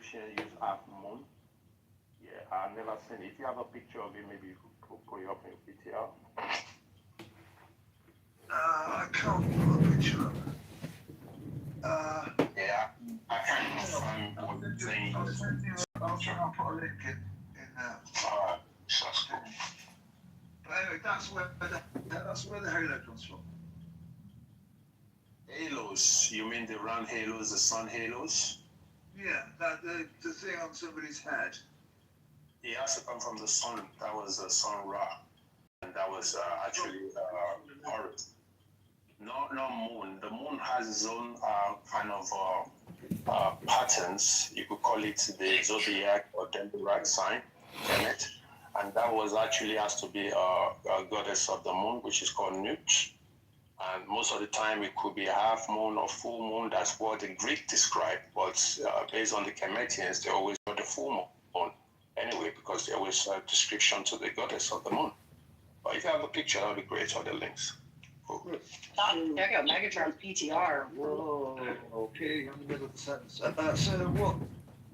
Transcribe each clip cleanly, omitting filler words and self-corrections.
Egyptians use half moon. Yeah, I've never seen it. If you have a picture of it, maybe you could put it up in PTR. I can't put a picture up. Yeah, I can't I'll confirm what you're saying. send you. I'll put a link in there. Alright, that's cool. But anyway, that's where the halo comes from. Halos, you mean the round halos, the sun halos? Yeah, that the thing on somebody's head. It has to come from the sun. That was the sun Ra, and that was actually Horus. No moon. The moon has its own kind of patterns. You could call it the zodiac or dendritic sign, Kemet. And that was actually has to be a goddess of the moon, which is called Nut. And most of the time it could be a half moon or full moon. That's what the Greek described. But based on the Kemetians, they always got the full moon anyway, because they always have description to the goddess of the moon. But if you have a picture, that would be great, or the links. Cool. There you go, Megatron's PTR. Whoa. Okay, in the middle of the sentence. So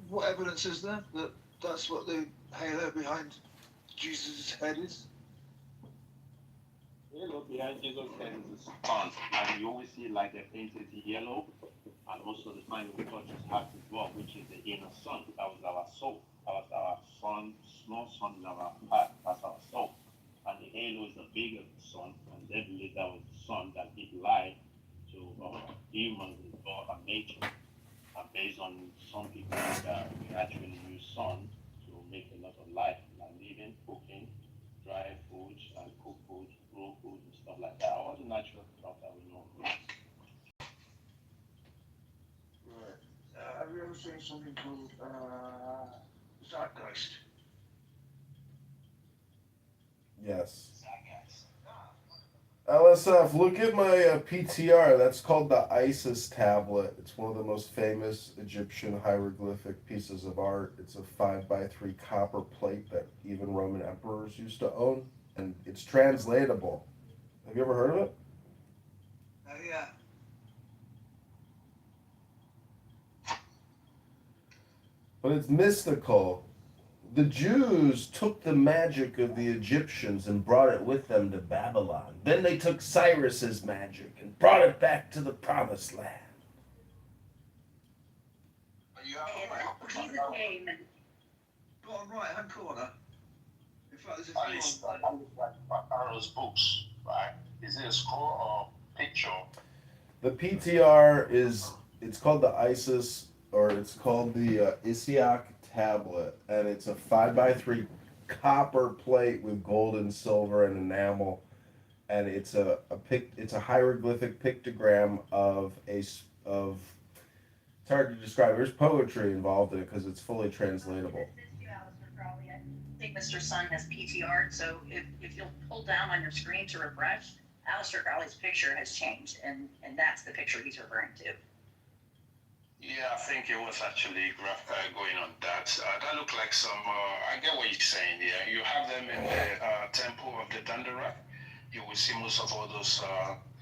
what evidence is there that that's what the halo behind Jesus' head is? Halo behind Jesus' head is the sun, and you always see like they're painted yellow, and also the sign we touch his heart as well, which is the inner sun. That was our soul. That was our sun, small sun in our heart. That's our soul. And the halo is the bigger sun, and they believe that was the sun that gives light to humans and God and nature. And based on some people that we actually use sun to make a lot of life, like living, cooking, dry food, and cook food, raw food, and stuff like that. All the natural stuff that we know. Right. Have you ever seen something called Zeitgeist? Yes. LSF, look at my PTR. That's called the Isis tablet. It's one of the most famous Egyptian hieroglyphic pieces of art. It's a 5x3 copper plate that even Roman emperors used to own, and it's translatable. Have you ever heard of it? Yeah. But it's mystical. The Jews took the magic of the Egyptians and brought it with them to Babylon. Then they took Cyrus's magic and brought it back to the promised land. Jesus came and Bottom right hand corner. In fact, there's a At least Pharaoh's books, right? Is it a scroll or picture? The PTR is, it's called the Isis, or it's called the Isiaq tablet, and it's a 5x3 copper plate with gold and silver and enamel, and it's it's a hieroglyphic pictogram of it's hard to describe. There's poetry involved in it because it's fully translatable. I think Mr. Sun has PTR'd, so if you'll pull down on your screen to refresh, Aleister Crowley's picture has changed, and that's the picture he's referring to. Yeah, I think it was actually going on that. That looked like some, I get what you're saying. Yeah, you have them in the temple of the Dandarak. You will see most of all those,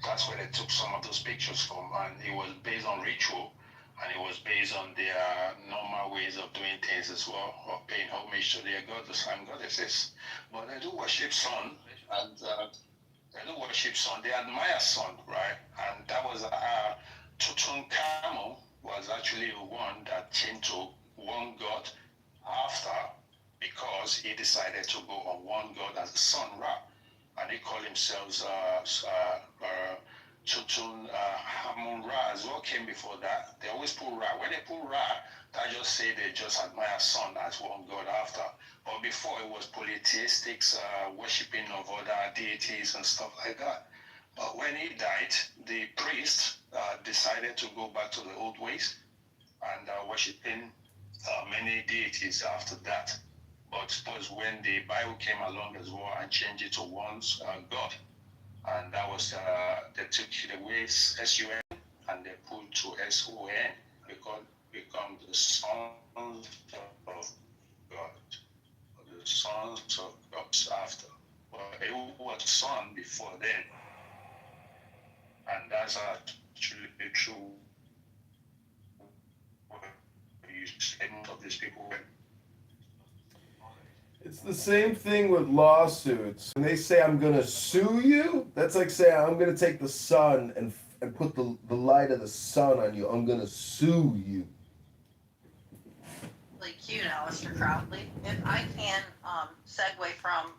that's where they took some of those pictures from. And it was based on ritual, and it was based on their normal ways of doing things as well, of paying homage to their goddess and goddesses. But they do worship sun, and they do worship sun. They admire sun, right? And that was Tutankhamun was actually the one that came to one God after, because he decided to go on one God as the sun Ra, and he called himself Tutankhamun Ra as well. Came before that. They always put Ra. When they put Ra, that just say they just admire sun as one God after. But before it was polytheistic worshipping of other deities and stuff like that. But when he died, the priest decided to go back to the old ways and worshipping many deities after that. But suppose when the Bible came along as well and changed it to one God, and that was, they took it away S-U-N and they put to S-O-N, become the sons of God, or the sons of God after. But it was the son before then. And that's actually true. You you say most of these people were. It's the same thing with lawsuits. When they say I'm gonna sue you, that's like saying I'm gonna take the sun and put the light of the sun on you. I'm gonna sue you. Really cute, Alistair Crowley. If I can segue from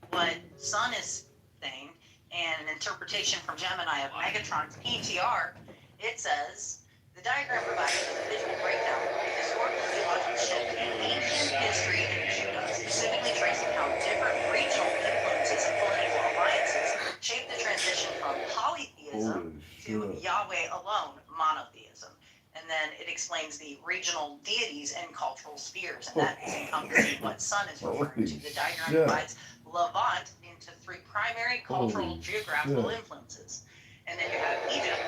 what Sun is saying and an interpretation from Gemini of Megatron's PTR, it says the diagram provides a visual breakdown of the historical theological shift in ancient history in Judah, specifically tracing how different regional influences and political alliances shaped the transition from polytheism to Yahweh alone monotheism. And then it explains the regional deities and cultural spheres, and that is encompassing what Sun is referring to. The diagram divides Levant into three primary cultural geographical influences. And then you have Egypt,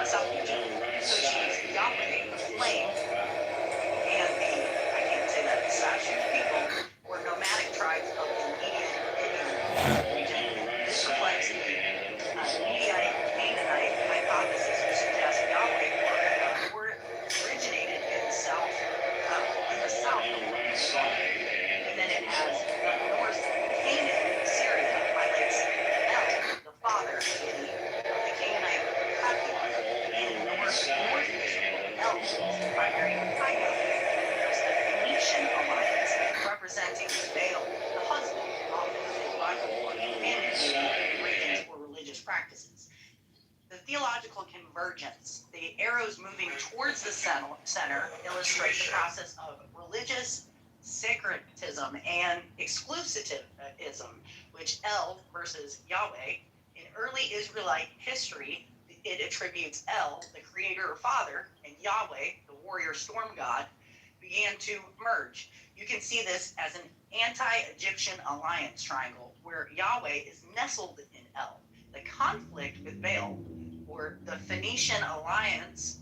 South Egypt, associates Yahweh, the flame, and the, I can't say that, Sashu people, or nomadic tribes of the Median region. This reflects the Mediate Canaanite hypothesis, which suggests Yahweh originated in the south of and then it has North Canaan, Syria, highlights El, the father deity of the Canaanite pantheon, and North Israel, El is the primary Micaiah. There's the Phoenician alliance representing Baal, the husband, often in the Bible for companions in regions for religious practices. The theological convergence, the arrows moving towards the center, illustrate the process of religious syncretism and exclusivism, which El versus Yahweh. In early Israelite history, it attributes El, the creator or father, and Yahweh, the warrior storm god, began to merge. You can see this as an anti-Egyptian alliance triangle where Yahweh is nestled in El. The conflict with Baal, or the Phoenician alliance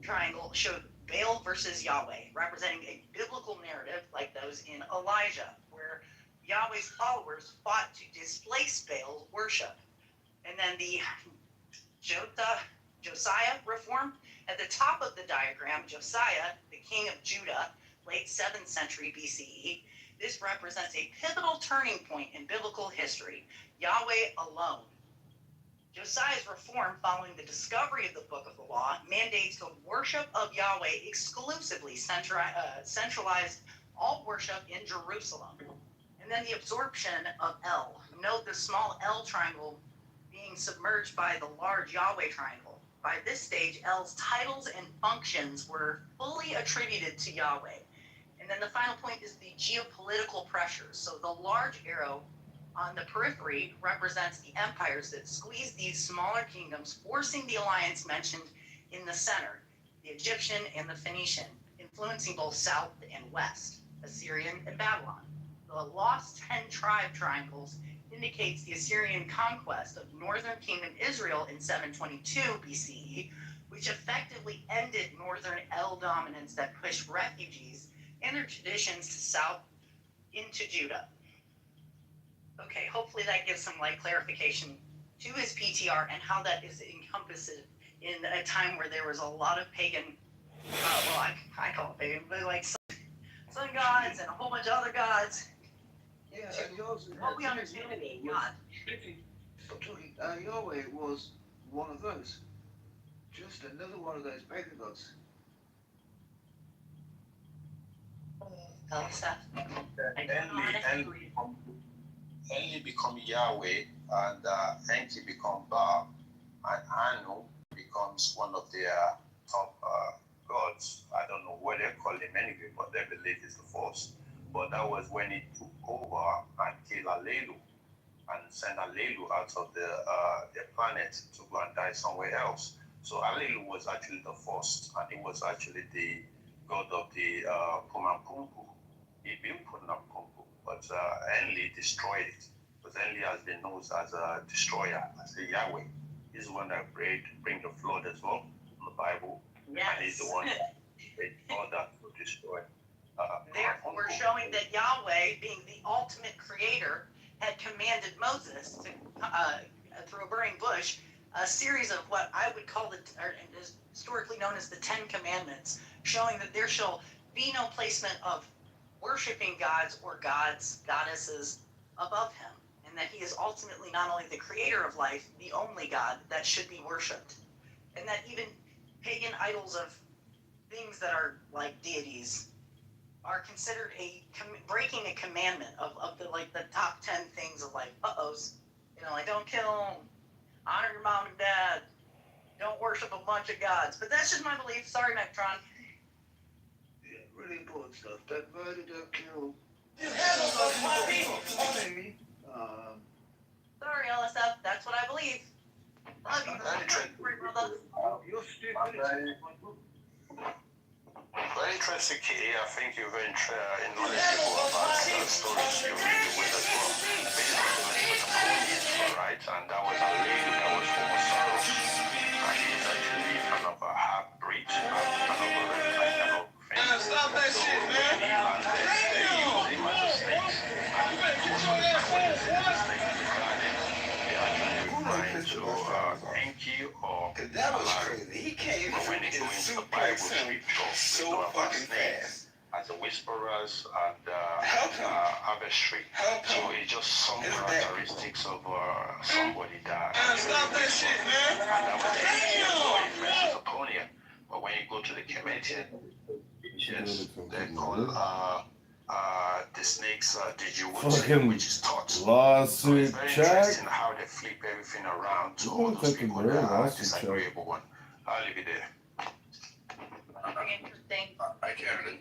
triangle, showed Baal versus Yahweh, representing a biblical narrative like those in Elijah, where Yahweh's followers fought to displace Baal's worship. And then the Josiah reform, at the top of the diagram, Josiah, the king of Judah, late 7th century BCE, this represents a pivotal turning point in biblical history. Yahweh alone. Josiah's reform, following the discovery of the Book of the Law, mandates the worship of Yahweh exclusively, centralized all worship in Jerusalem. And then the absorption of El. Note the small L triangle being submerged by the large Yahweh triangle. By this stage, El's titles and functions were fully attributed to Yahweh. And then the final point is the geopolitical pressures. So the large arrow on the periphery represents the empires that squeeze these smaller kingdoms, forcing the alliance mentioned in the center, the Egyptian and the Phoenician, influencing both south and west, Assyrian and Babylon. The lost 10 tribe triangles indicates the Assyrian conquest of northern kingdom Israel in 722 BCE, which effectively ended northern El dominance that pushed refugees and their traditions south into Judah. Okay, hopefully that gives some light clarification to his PTR and how that is encompassed in a time where there was a lot of pagan, I call it pagan, but like sun gods and a whole bunch of other gods. Yeah, and yours. What we understand to be God. Yahweh was one of those. Just another one of those pagan gods. Enli become Yahweh, and Enki become Baal, and Anu becomes one of their top gods. I don't know what they call him anyway, but they believe he's the first. But that was when he took over and killed Alelu and sent Alelu out of the planet to go and die somewhere else. So Alelu was actually the first, and he was actually the god of the Pumapunku. He built Pumapunku, but Enli destroyed it. Because Enli has been known as a destroyer, as a Yahweh. He's the one that bring the flood as well in the Bible. Yes. And he's the one that made all that to destroy. Therefore, showing that Yahweh, being the ultimate creator, had commanded Moses to, through a burning bush, a series of what I would call historically known as the 10 Commandments, showing that there shall be no placement of worshiping gods or goddesses above him, and that he is ultimately not only the creator of life, the only God that should be worshipped, and that even pagan idols of things that are like deities are considered breaking a commandment of the like the top 10 things of like like don't kill, honor your mom and dad, don't worship a bunch of gods. But that's just my belief. Sorry, Megatron. Yeah, really important stuff. Don't murder, don't kill. Sorry, LSF. That's what I believe. Love you, brother. You're stupid. Very interesting, Kitty. I think you're very knowledgeable about the stories you read with as well. Based on the Mesopotamians, right? And that was a lady that was Homo sapiens. And he's actually kind of a half-breed, kind of thing. Stop that shit, man! He landed, they used him as a snake. And most of the time when they say the snake in the garden, they actually referring to Enki or That was crazy. He came but when they go into the Bible scripture, so fucking fast. as the whisperers and Help him. adversary. Help So him. it's just some It's that. characteristics of somebody that. Stop that shit, man! And that was in Mesopotamia. But when you go to the Kemetic, yes, they call the snakes Fucking which is taught. So lawsuit it's very check. interesting how they flip everything around to all those people that are disagreeable one. I'll leave it there. Interesting. I can't.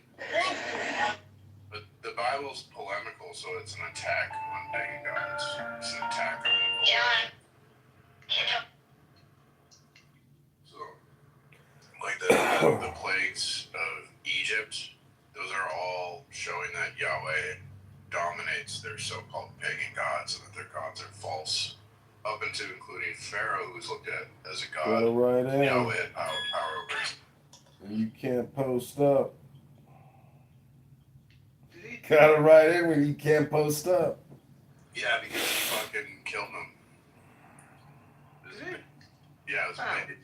But the Bible's polemical, so it's an attack on pagan gods. It's an attack on the So, like the plagues of Egypt, those are all showing that Yahweh dominates their so-called pagan gods and that their gods are false. Up into including Pharaoh, who's looked at as a god. Go right in. Yahweh had power over his. You can't post up. Gotta write in when you can't post up. Yeah, because he fucking killed him. Yeah, it was amazing.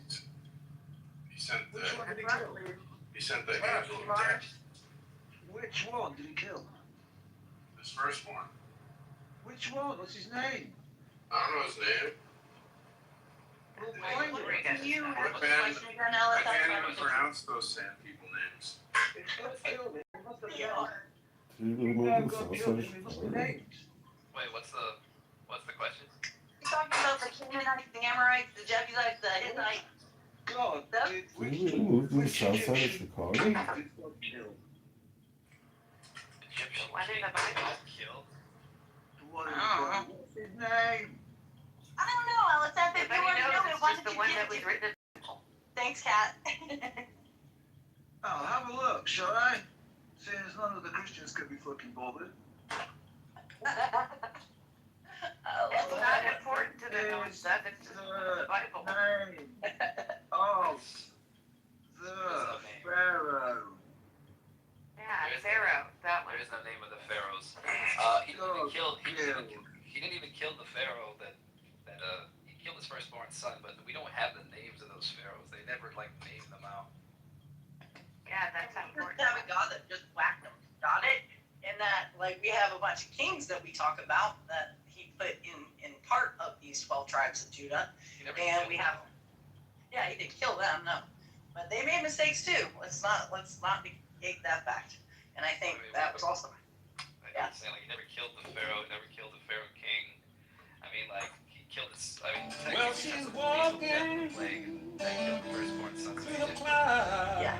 He sent the Which one did he kill? angel of death. Which one did he kill? His firstborn. Which one? What's his name? I don't know his name. We'll find it. I can't even pronounce those sand people names. It's got killed him. It must have You been. are. No, God killed him. He must be named. Wait, what's the question? You're talking about the Canaanites, the Amorites, the Jebusites, the Hittites. God, did Did we move to the which south side of Egyptian Chicago? did God kill? Egyptian Why did the Bible kill? The one who I don't killed. What's his name? I don't know, Alyssa. If you want to know, it wasn't the one that was written. Thanks, Kat. Oh, have a look, shall I? Seeing as none of the Christians could be fucking bothered. It's not important to the North stuff, it's just the Bible. Name of the Pharaoh. Yeah, Pharaoh, that one. There is no name of the pharaohs. He didn't even kill the pharaoh that he killed his firstborn son, but we don't have the names of those pharaohs. They never named them out. Yeah, that's We important. have a God that just whacked them. Got it? And that, we have a bunch of kings that we talk about that he put in part of these 12 tribes of Judah. He never And killed we them. have, he didn't kill them, no. But they made mistakes too. Let's not negate that fact. And I think that was also. I'm saying he never killed the pharaoh. He never killed the pharaoh king. I mean, he killed his. Well, she's walking killed the firstborn son. So he didn't Yeah.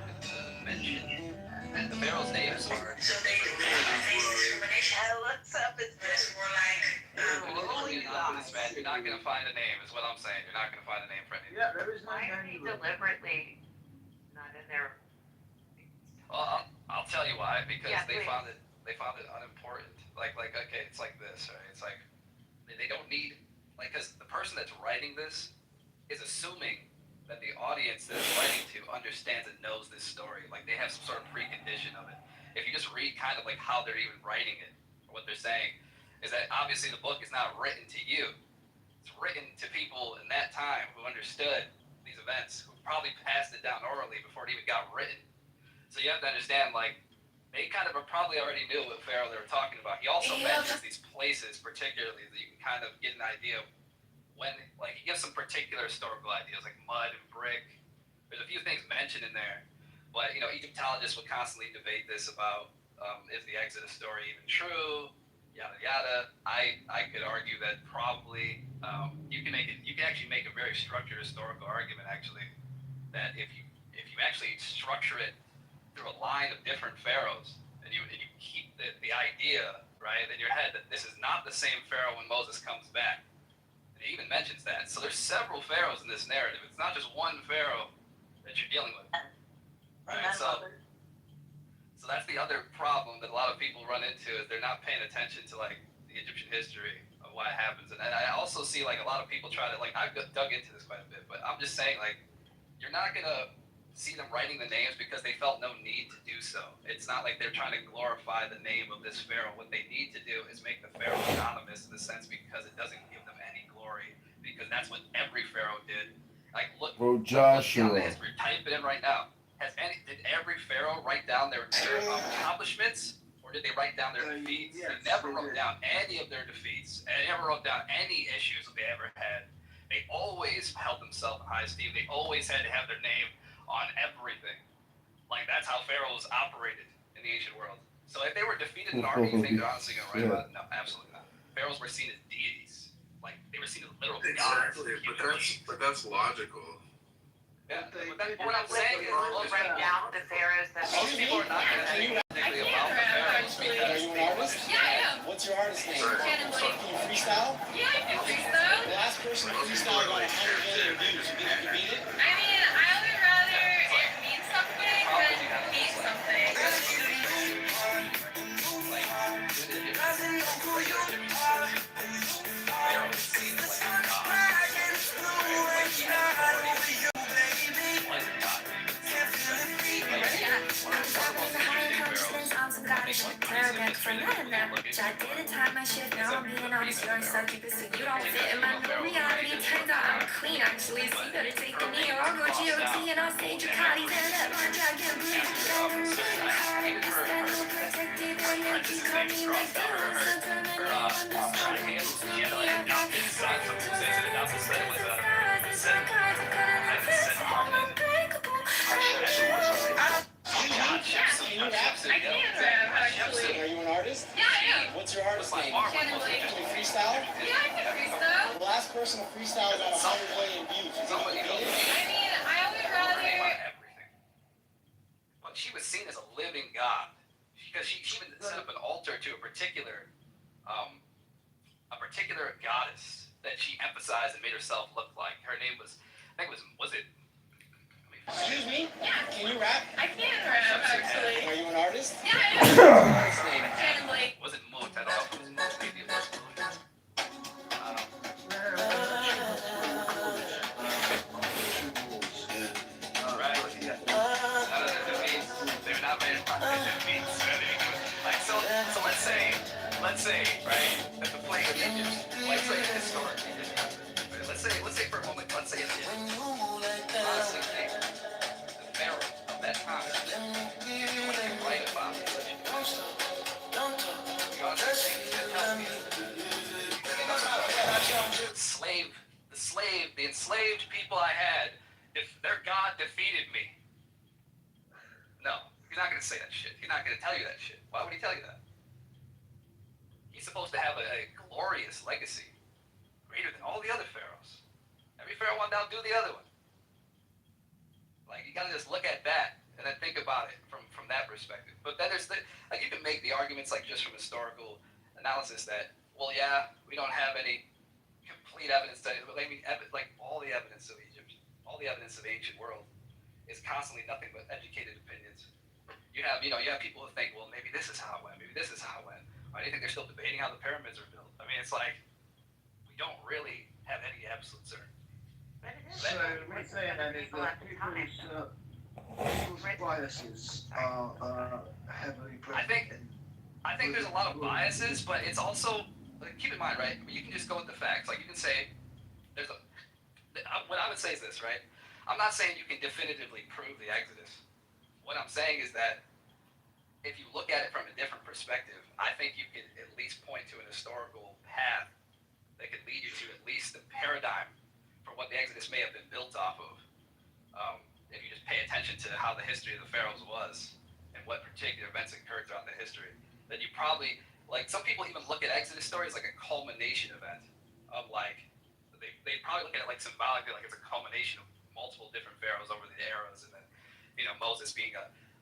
mention. And the pharaoh's names are. What's up? It's this. You're not gonna find a name, is what I'm saying. You're not gonna find a name for any. Yeah, there is no Why are they name. to it. deliberately not in there? Well, I'll tell you why. Because Yeah, they please. found it unimportant. Okay, it's like this, right? It's like they don't need because the person that's writing this is assuming that the audience that it's writing to understands and knows this story. Like they have some sort of precondition of it. If you just read kind of how they're even writing it, or what they're saying, is that obviously the book is not written to you. It's written to people in that time who understood these events, who probably passed it down orally before it even got written. So you have to understand, like, they kind of probably already knew what Pharaoh they were talking about. He also mentions these places particularly that you can kind of get an idea of when, like, he gives some particular historical ideas, like mud and brick. There's a few things mentioned in there, but, you know, Egyptologists would constantly debate this about is the Exodus story even true, yada yada. I could argue that probably you can actually make a very structured historical argument actually that if you actually structure it through a line of different pharaohs, and you keep the idea right in your head that this is not the same Pharaoh when Moses comes back. And he even mentions that. So there's several pharaohs in this narrative. It's not just one Pharaoh that you're dealing with. Right? So that's the other problem that a lot of people run into is they're not paying attention to like the Egyptian history of why it happens. And I also see like a lot of people try to like I've dug into this quite a bit, but I'm just saying like you're not gonna see them writing the names because they felt no need to do so. It's not like they're trying to glorify the name of this pharaoh. What they need to do is make the pharaoh anonymous in the sense because it doesn't give them any glory. Because that's what every pharaoh did. Like look Joshua. Look the history. Type it in right now. Did every pharaoh write down their accomplishments, or did they write down their defeats? Yes, they never wrote down any of their defeats, and they never wrote down any issues that they ever had. They always held themselves in high esteem. They always had to have their name on everything. Like that's how pharaohs operated in the ancient world. So if they were defeated in an army, you think they're honestly going to write about it? No, absolutely not. Pharaohs were seen as deities. Like they were seen as literal gods. Exactly, but that's logical. Yeah, but what I'm saying is, We'll write down the pharaohs that most people are not going to think particularly about the pharaohs because Are you an artist? Yeah, I am. What's your artist name? Shannon Blake. Can you freestyle? Yeah, I can freestyle. The last person to freestyle got 100 million views. You think you can beat it? I mean, I would rather it mean something than beat something. I didn't time my shit, now I'm being honest, you're stuck because you don't fit in my new reality. Turns out I'm clean, actually, so you better take the knee or I'll go GOT and I'll say Ducatis and let my dragon breathe. Protected and they keep coming like they want something and they understand me. I've got these stars, it's my cards, I'm gonna fix it, I'm unbreakable. Can you rap? I can rap, actually. Are you an artist? Yeah, I am. What's your artist name? Shannon Blake. Can you freestyle? Yeah, I can freestyle. The last person to freestyle got 100 million views. You think you can beat it? I mean, I would rather. everything. But she was seen as a living god because she even set up an altar to a particular goddess that she emphasized and made herself look like. Her name was, I think it was it? Excuse me? Yeah. Can you rap? I can rap, actually. Are you an artist? Yeah, I am. What's your artist name? Shannon Blake. Was it Moot? I don't know. Maybe it was Moot. Right. They're not very like so let's say, right, that the plague of Egypt, let's say historically, let's say for a moment, let's say it is. Honestly, the pharaoh of that time, when they write about it, you understand, that tells me the enslaved people I had, if their God defeated me. No, he's not going to say that shit. He's not going to tell you that shit. Why would he tell you that? He's supposed to have a glorious legacy, greater than all the other pharaohs. Every pharaoh wanted to outdo the other one. Like, you got to just look at that and then think about it from that perspective. But then there's like, you can make the arguments, like, just from historical analysis that, well, yeah, we don't have any complete evidence studies, but I mean, like, all the evidence of Egypt, all the evidence of the ancient world is constantly nothing but educated opinions. You have people who think, well, maybe this is how it went, maybe this is how it went. Why do you think they're still debating how the pyramids are built? I mean, it's like, we don't really have any absolute certainty. But it is. So we're saying then is that people's biases are heavily present. I think there's a lot of biases, but it's also, like, keep in mind, right? You can just go with the facts. Like, you can say, what I would say is this, right? I'm not saying you can definitively prove the Exodus 100%, what I'm saying is that if you look at it from a different perspective, I think you could at least point to an historical path that could lead you to at least the paradigm for what the Exodus may have been built off of. If you just pay attention to how the history of the pharaohs was and what particular events occurred throughout the history, then you probably, like, some people even look at Exodus stories like a culmination event of, like, they probably look at it like symbolically, like it's a culmination of multiple different pharaohs over the eras, and then, you know, Moses being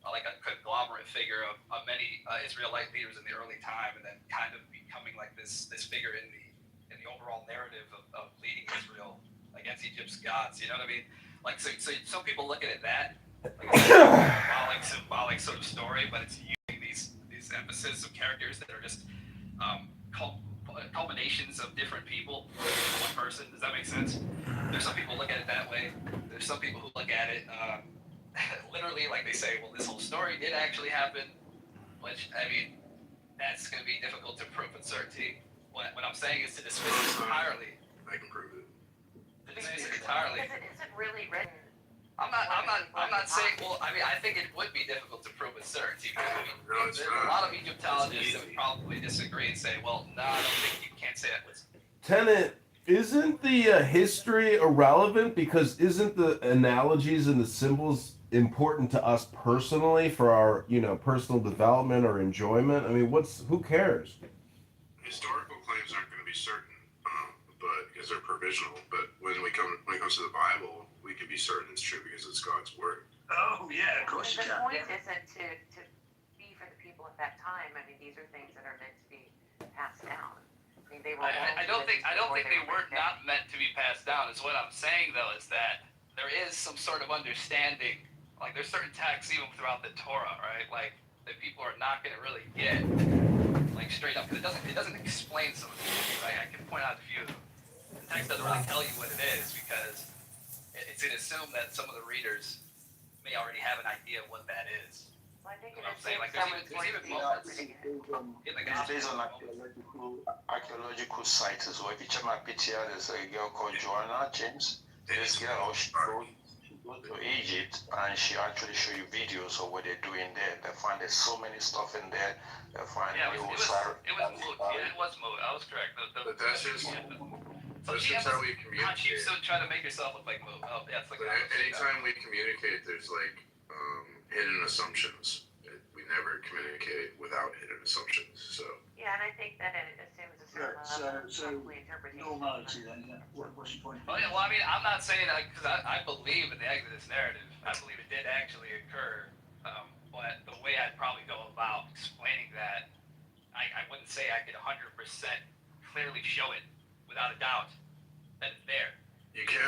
like a conglomerate figure of many Israelite leaders in the early time, and then kind of becoming like this figure in the overall narrative of leading Israel against Egypt's gods. You know what I mean? Like, so some people look at it that like a symbolic sort of story, but it's using these emphasis of characters that are just culminations of different people, one person. Does that make sense? There's some people look at it that way. There's some people who look at it literally, like they say, well, this whole story did actually happen, which, I mean, that's going to be difficult to prove with certainty. What I'm saying is to dismiss it entirely. I can prove it. To dismiss it entirely. Because it isn't really written. I'm not saying. Well, I mean, I think it would be difficult to prove with certainty. Because, I mean, No, it's there's a not. lot of Egyptologists that would probably disagree and say, well, no, I don't think you can't say that was. Tenant, isn't the history irrelevant because isn't the analogies and the symbols important to us personally for our, you know, personal development or enjoyment? I mean, who cares? Historical claims aren't going to be certain, but because they're provisional. But when it comes to the Bible, we can be certain it's true because it's God's word. Oh, yeah, of course you The can. point isn't to be for the people at that time. I mean, these are things that are meant to be passed down. I mean, they were. I don't think they were not meant to be passed down. Is what I'm saying though is that there is some sort of understanding. Like there's certain texts even throughout the Torah, right? Like that people are not going to really get, like straight up, because it doesn't explain some of these, right? I can point out a few. The text doesn't really tell you what it is because it's going to assume that some of the readers may already have an idea of what that is. Well, I think You it know what I'm is saying? Like there's even moments in the It's based on gospel. archaeological sites as well. If you check my PTR, there's a girl called Joanna James. This girl, she goes to Egypt and she actually show you videos of what they're doing there. They find there's so many stuff in there. They find Yeah, it was moved. Yeah, it was moved. I was correct. But that's just how we communicate. She's still trying to make herself look like moved. Oh, yeah, it's like. But anytime we communicate, there's like hidden assumptions. We never communicate without hidden assumptions. So. Yeah, and I think that it assumes a certain level of interpretation. Normality then, yeah. What's your point? Well, I mean, I'm not saying that because I believe in the Exodus narrative. I believe it did actually occur. But the way I'd probably go about explaining that, I wouldn't say I could 100% clearly show it without a doubt that it's there. You can.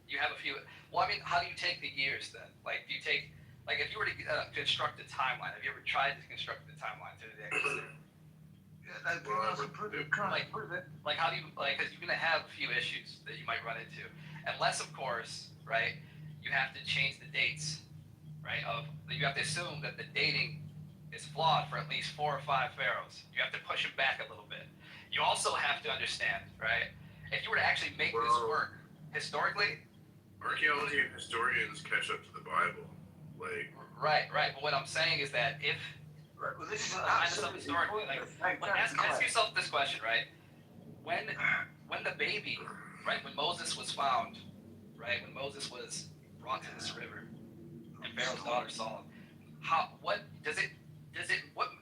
You have a few. Well, I mean, how do you take the years then? Like, do you take, like, if you were to construct a timeline, have you ever tried to construct the timeline through the Exodus? Like, how do you, like, because you're going to have a few issues that you might run into. Unless, of course, right, you have to change the dates, right, you have to assume that the dating is flawed for at least 4 or 5 pharaohs. You have to push them back a little bit. You also have to understand, right, if you were to actually make this work historically. Archaeology and historians catch up to the Bible. Like. Right. But what I'm saying is that if, well, this is historically, like, ask yourself this question, right? When the baby, right, when Moses was found, right, when Moses was brought to this river, and Pharaoh's daughter saw him, what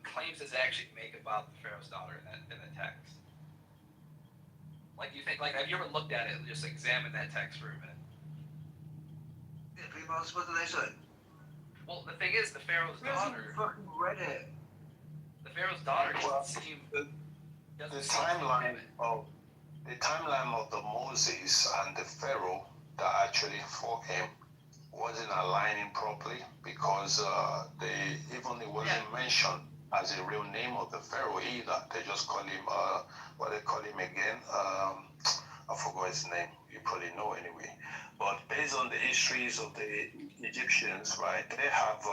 claims does it actually make about the Pharaoh's daughter in the text? Like, do you think, like, have you ever looked at it and just examined that text for a minute? Yeah, people ask what do they say? Well, the thing is, the Pharaoh's daughter. Fucking read it. The Pharaoh's daughter doesn't seem. The timeline of the Moses and the Pharaoh that actually fought him wasn't aligning properly because it wasn't mentioned as a real name of the Pharaoh either. They just call him what they call him again. I forgot his name. You probably know anyway. But based on the histories of the Egyptians, right, they have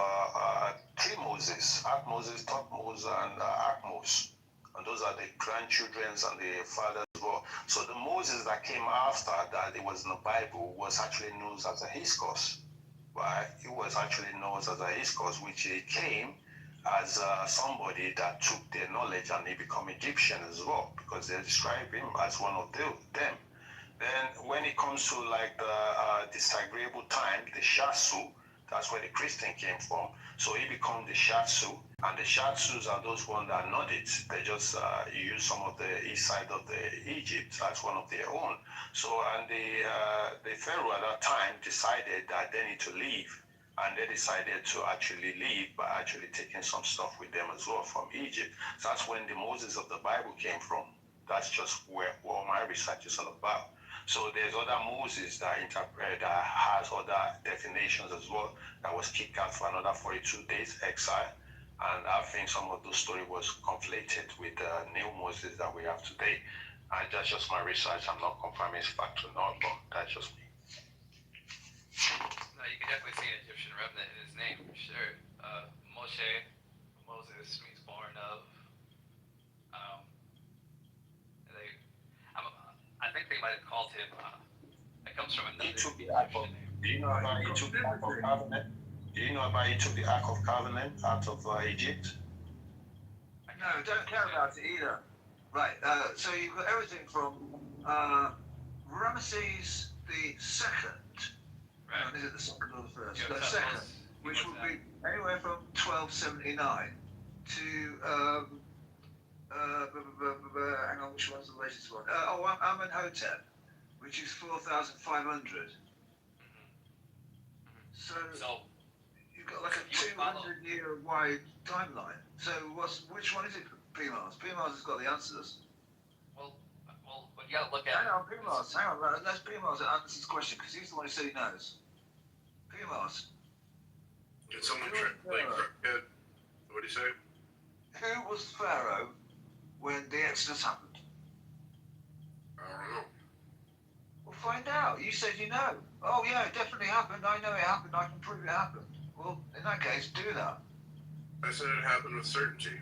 3 Moses: Akhmoses, Thutmose, and Akhmos. And those are the grandchildren and the fathers as well. So the Moses that came after that, it was in the Bible, was actually known as a Hyksos, right? He was actually known as a Hyksos, which he came as somebody that took their knowledge and he became Egyptian as well, because they describe him as one of them. Then when it comes to like the disagreeable time, the Shasu, that's where the Christian came from. So he became the Shasu, and the Shasus are those ones that know it. They just use some of the east side of the Egypt as one of their own. So and the Pharaoh at that time decided that they need to leave, and they decided to actually leave by actually taking some stuff with them as well from Egypt. So that's when the Moses of the Bible came from. That's just where all my research is all about. So there's other Moses that has other definitions as well, that was kicked out for another 42 days exile. And I think some of those stories was conflated with the new Moses that we have today. And that's just my research. I'm not confirming it's fact or not, but that's just me. No, you can definitely see an Egyptian remnant in his name, for sure. Moses means born of. I think they might have called him. It comes from another Egyptian name. Do you know about he took the Ark of Covenant? Do you know about he took the Ark of Covenant out of Egypt? No, don't care about it either. Right, so you've got everything from Ramesses the second. Right. Is it the second or the first? Yeah, The second, which would be anywhere from 1279 to hang on, which one's the latest one? Amenhotep, which is 4,500. So you've got like a 200-year wide timeline. So which one is it? PMARS. PMARS has got the answers. Well, you gotta look at. Hang on, PMARS. Hang on, let's PMARS that answers this question because he's the one who said he knows. PMARS. Did someone try, what do you say? Who was Pharaoh when the Exodus happened? I don't know. Well, find out. You said you know. Oh, yeah, it definitely happened. I know it happened. I can prove it happened. Well, in that case, do that. I said it happened with certainty.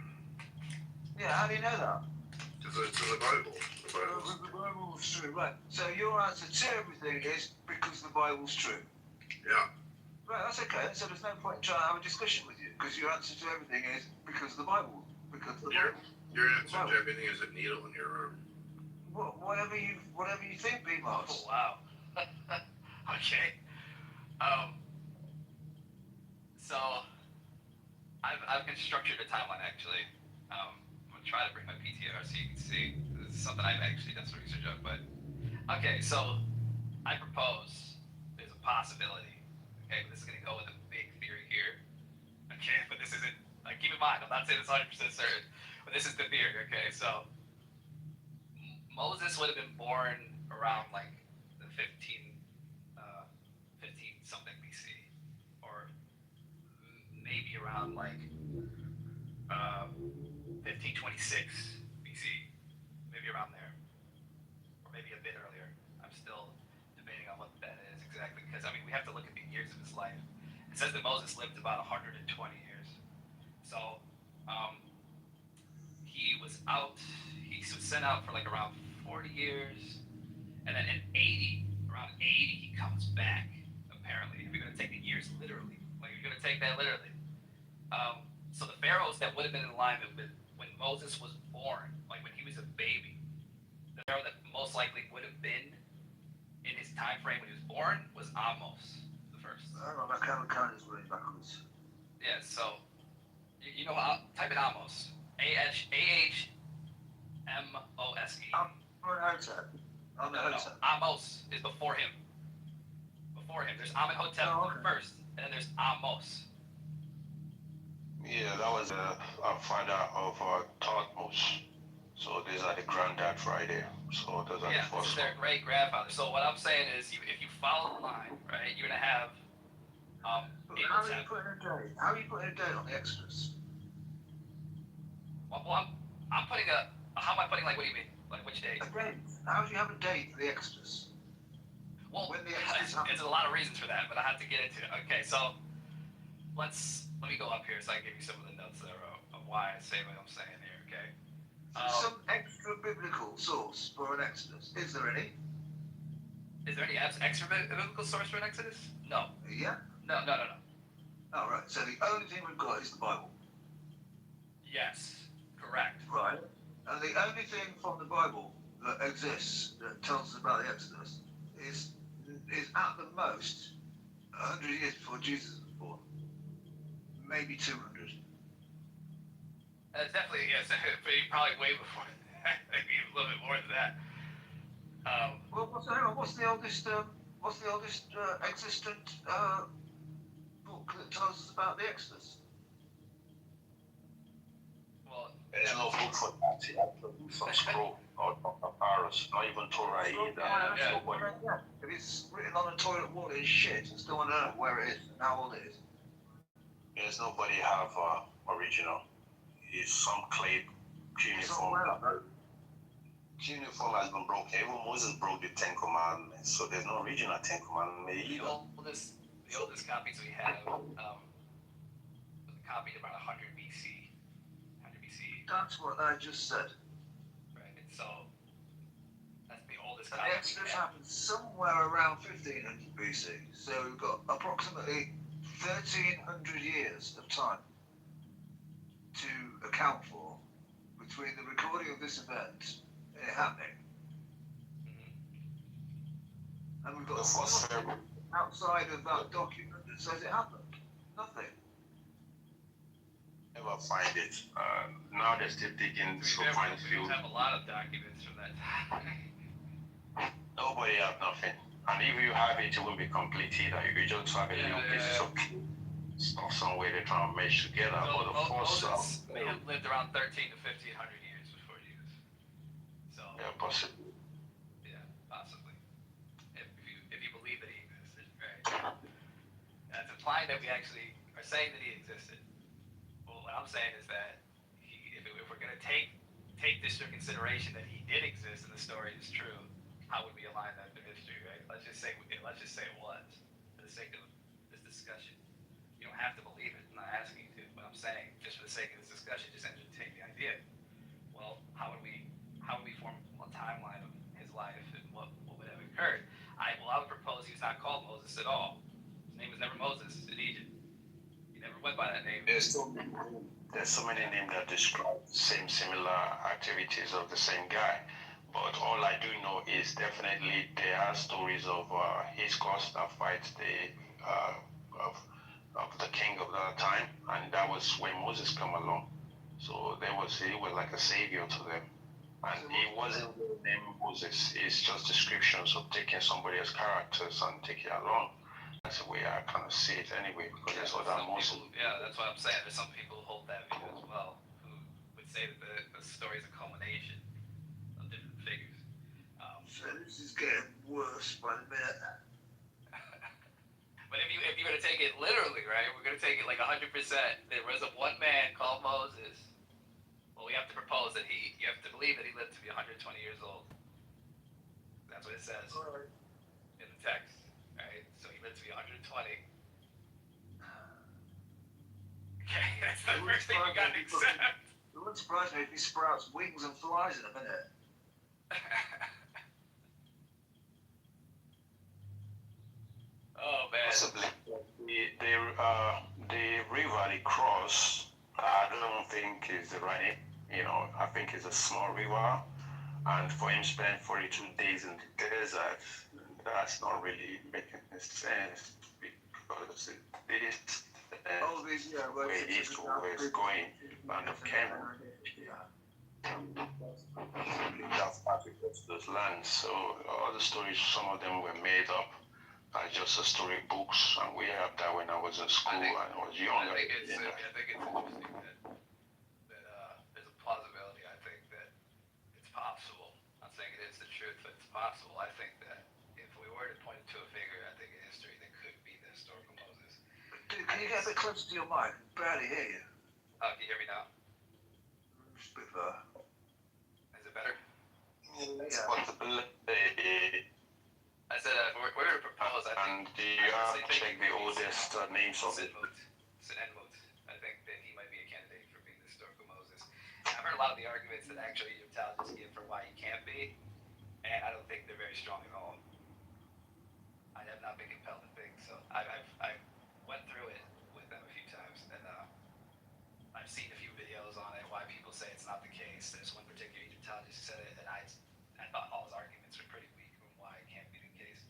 Yeah, how do you know that? Because it's in the Bible. The Bible's... The Bible's true, right. So your answer to everything is because the Bible's true. Yeah. Right, that's okay. So there's no point in trying to have a discussion with you because your answer to everything is because the Bible. Because the Bible. Your answer to everything is a needle in your arm. Whatever you think, B-Mars. Oh, wow. Okay. So I've constructed a timeline actually. I'm gonna try to bring my PTR so you can see. This is something I've actually done some research on. But okay, so I propose there's a possibility. Okay, but this is gonna go with a big theory here. Okay, but this isn't. Like, keep in mind, I'm not saying it's 100% certain, but this is the theory. Okay, so Moses would have been born around like the 15 something BC, or maybe around like 1526 BC, maybe around there, or maybe a bit earlier. I'm still debating on what that is exactly, because I mean we have to look at the years of his life. It says that Moses lived about 120 years, so he was sent out for like around 40 years, and then around 80 he comes back. Apparently, if you're going to take the years literally, like you're going to take that literally. So the pharaohs that would have been in alignment with when Moses was born, like when he was a baby, the pharaoh that most likely would have been in his time frame when he was born was Amos the first. I don't know, my count is running backwards. Yeah, so you know, type in Amos. Ahmose. Amenhotep. No. Amos is before him. There's Amenhotep first, and then there's Amos. Yeah, that was a father of Thutmose. So these are the granddad right there. So those are the This first is their great grandfather. So what I'm saying is, if you follow the line, right, you're gonna have. How are you putting a date? How are you putting a date on the Exodus? Well, I'm putting a. How am I putting, like, what do you mean? Like, which date? A date. How do you have a date for the Exodus? Well, when the Exodus happened? There's a lot of reasons for that, but I have to get into it. Okay, so let me go up here so I can give you some of the notes there of why I say what I'm saying here. Okay. Some extra biblical source for an Exodus. Is there any? Is there any extra biblical source for an Exodus? No. Yeah. No. Oh, right. So the only thing we've got is the Bible. Yes, correct. Right. And the only thing from the Bible that exists that tells us about the Exodus is at the most 100 years before Jesus was born. Maybe 200. Definitely, yes. Probably way before that. Maybe a little bit more than that. Well, what's the oldest existent book that tells us about the Exodus? Well, There's no book for that. You have to do some scroll or papyrus, not even Torah either. Yeah. If it's written on a toilet wall, it's shit. I still want to know where it is and how old it is. There's nobody have original. It's some clay cuneiform. Cuneiform has been broken. Even Moses broke the Ten Commandments, so there's no original Ten Commandments either. The oldest copies we have was copied about 100 BC. 100 BC. That's what I just said. Right. So that's the oldest And copy. the Exodus happened somewhere around 1500 BC. So we've got approximately 1300 years of time to account for between the recording of this event and it happening. And we've got nothing outside of that document that says it happened. Nothing. Never find it. Now they're still digging so find We few. have a lot of documents from that time. Nobody have nothing. And if you have it, it won't be complete either. You just have a little pieces of some way they're trying to mesh together. So But the first Moses may have lived around 13 to 1500 years before Jesus. So yeah, possibly. yeah, possibly. If you believe that he existed, right? That's implying that we actually are saying that he existed. Well, what I'm saying is that if we're going to take this into consideration that he did exist and the story is true, how would we align that to history, right? Let's just say it was, for the sake of this discussion. You don't have to believe it. I'm not asking you to, but I'm saying just for the sake of this discussion, just entertain the idea. Well, how would we form a timeline of his life and what would have occurred? I would propose he was not called Moses at all. His name was never Moses in Egypt. He never went by that name. There's so many names that describe similar activities of the same guy. But all I do know is definitely there are stories of his cause that fights of the king of that time, and that was when Moses come along. So he was like a savior to them. And it wasn't named Moses, it's just descriptions of taking somebody else's characters and taking it along. That's the way I kind of see it anyway, because that's what Moses. Yeah, that's what I'm saying. There's some people who hold that view as well, who would say that the story is a culmination of different figures. So this is getting worse by the minute. But if you're going to take it literally, right, we're going to take it like 100%. There was a one man called Moses. Well, we have to propose that you have to believe that he lived to be 120 years old. That's what it says in the text, right? So he lived to be 120. Okay, that's the first thing we got to accept. It wouldn't surprise me if he sprouts wings and flies in a minute. Oh man. Possibly. The river they cross, I don't think is the right name. I think it's a small river, and for him spend 42 days in the desert, that's not really making sense because it is where it is to where it's going, land of Canaan. That's Africa to those lands. So all the stories, some of them were made up. Just story books, and we have that when I was in school and I was younger. I think it's interesting that there's a plausibility. I think that it's possible. I'm not saying it is the truth, but it's possible. I think that if we were to point to a figure, I think in history that could be the historical Moses. Dude, can you get a bit closer to your mic? I can barely hear you. Can you hear me now? Just a bit far. Is it better? It's possibility. I said, if we're to propose, I think. And you have to check the oldest names of it. Sinenmut. I think that he might be a candidate for being the historical Moses. I've heard a lot of the arguments that actually Egyptologists give for why he can't be, and I don't think they're very strong at all. I have not been compelled to think so. went through it with them a few times, and I've seen a few videos on it. Why people say it's not the case. There's one particular Egyptologist who said it, and I thought all his arguments were pretty weak on why it can't be the case.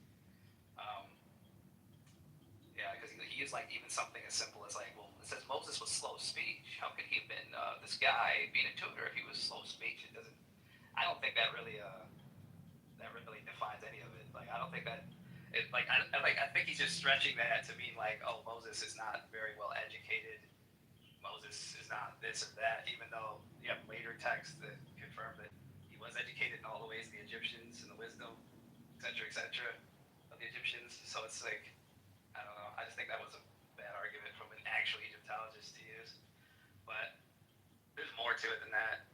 Yeah, because he is like even something as simple as like, well, it says Moses was slow of speech. How could he have been this guy being a tutor if he was slow of speech? It doesn't. I don't think that really defines any of it. Like I don't think that it I think he's just stretching that to mean like, oh, Moses is not very well educated. Moses is not this or that, even though you have later texts that confirm that he was educated in all the ways of the Egyptians and the wisdom, et cetera, of the Egyptians. So it's like, I don't know. I just think that was a bad argument from an actual Egyptologist to use. But there's more to it than that.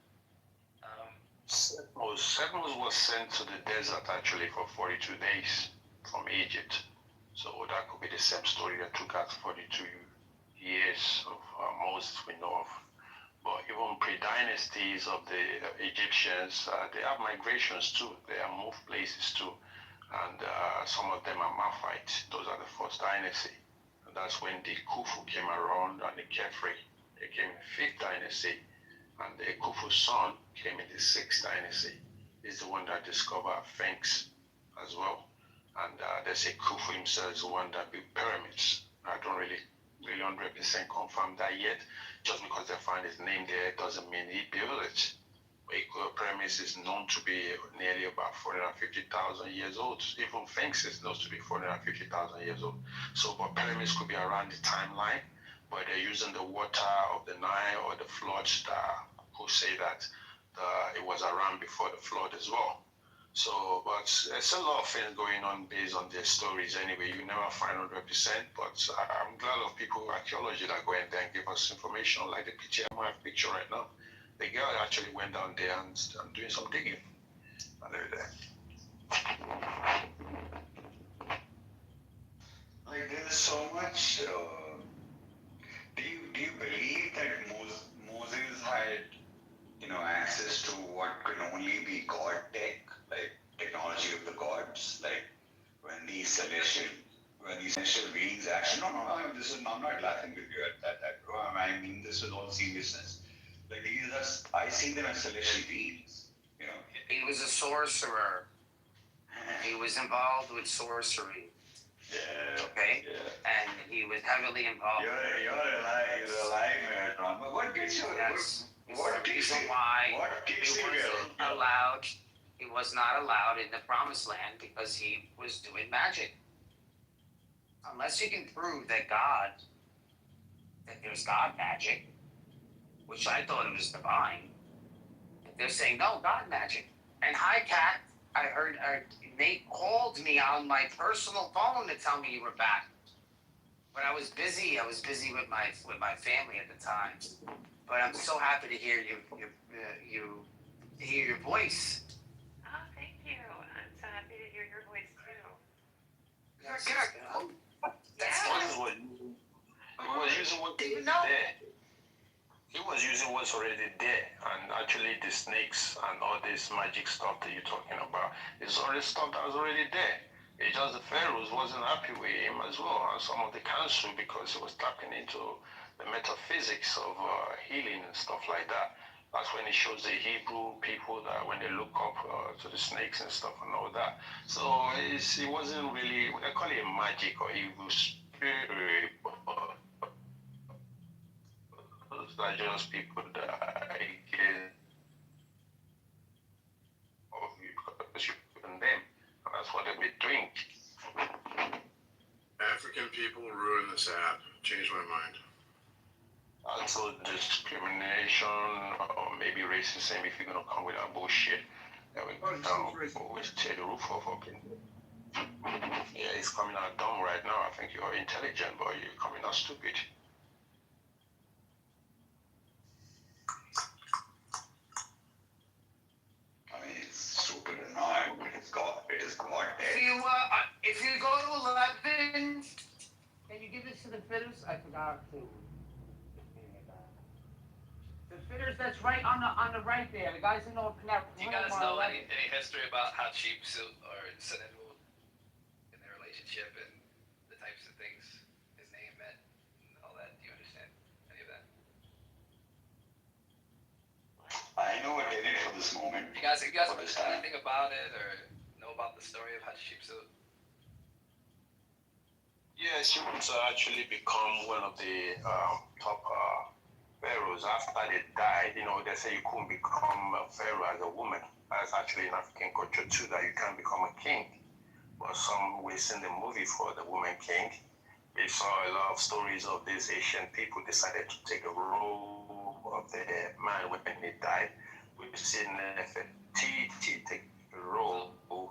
Setmos was sent to the desert actually for 42 days from Egypt. So that could be the same story that took us 42 years of Moses we know of. But even pre-dynasties of the Egyptians, they have migrations too. They have moved places too. And some of them are Maphite. Those are the first dynasty. And that's when the Khufu came around and the Khafre. They came in the 5th dynasty. And the Khufu's son came in the 6th dynasty. He's the one that discovered Sphinx as well. And they say Khufu himself is the one that built pyramids. I don't really 100% confirm that yet. Just because they find his name there doesn't mean he built it. Pyramids is known to be nearly about 450,000 years old. Even Sphinx is known to be 450,000 years old. So, but pyramids could be around the timeline, but they're using the water of the Nile or the floods that who say that it was around before the flood as well. So, but there's a lot of things going on based on their stories anyway. You never find 100%, but I'm glad of people, archaeology, that go in there and give us information like the PTMI picture right now. The girl actually went down there and I'm doing some digging. And they're there. Like there's so much. Do you believe that Moses had access to what could only be God tech, like technology of the gods, like when these celestial beings actually? No, I'm not laughing with you at that, bro. I mean this with all seriousness. Like I see them as celestial beings. He was a sorcerer. He was involved with sorcery. Yeah. Okay. Yeah. And he was heavily involved. You're alive, man. But what gets you? Yes. What the keeps reason you? why What keeps he you wasn't here? allowed. He was not allowed in the Promised Land because he was doing magic. Unless you can prove that there's God magic, which I thought it was divine. They're saying no, God magic. And hi, Kat. I heard Nate called me on my personal phone to tell me you were back. But I was busy. I was busy with my family at the time. But I'm so happy to hear hear your voice. Oh, thank you. I'm so happy to hear your voice too. That's He was using what was there. He was using what's already there, and actually the snakes and all this magic stuff that you're talking about is already stuff that was already there. It's just the pharaohs wasn't happy with him as well, and some of the council, because he was tapping into the metaphysics of healing and stuff like that. That's when it shows the Hebrew people that when they look up to the snakes and stuff and all that. So it wasn't really, they call it magic or evil spirit, but those are just people that again of you because you and them. And that's what they've been doing. African people ruin this app. Changed my mind. Also discrimination or maybe racism if you're gonna come with that bullshit. Then we always tear the roof off of it. Yeah, it's coming out dumb right now. I think you're intelligent, but you're coming out stupid. I mean, it's stupid or not, but it's God. It is God. If you go to 11, can you give this to the fitters? I forgot to. The fitters that's right on the right there. The guys in the Do you guys know any history about how chiefs are incidental in their relationship and the types of things his name meant? this moment. You guys for know this time. anything about it or know about the story of Hatshepsut? Yeah, she was actually become one of the top pharaohs after they died. You know, they say you couldn't become a pharaoh as a woman. That's actually in African culture too, that you can't become a king. But some we seen the movie for the woman king. We saw a lot of stories of these Asian people decided to take a role of the man when he died. We've seen Nefertiti take a role when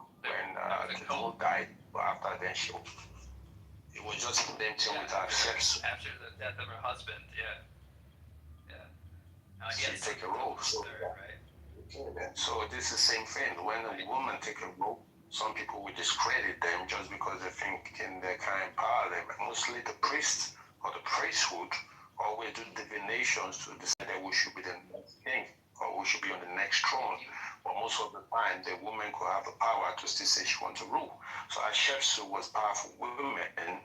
Kitover died, but after then it was just the same thing with her chefs. After the death of her husband, yeah. She take a role. So, so this is the same thing. When a woman take a role, some people will discredit them just because they think they can empower them. Mostly the priests or the priesthood always do divinations to decide that we should be the next king or we should be on the next throne. But most of the time, the woman could have the power to still say she wants to rule. So Hatshepsut was powerful woman and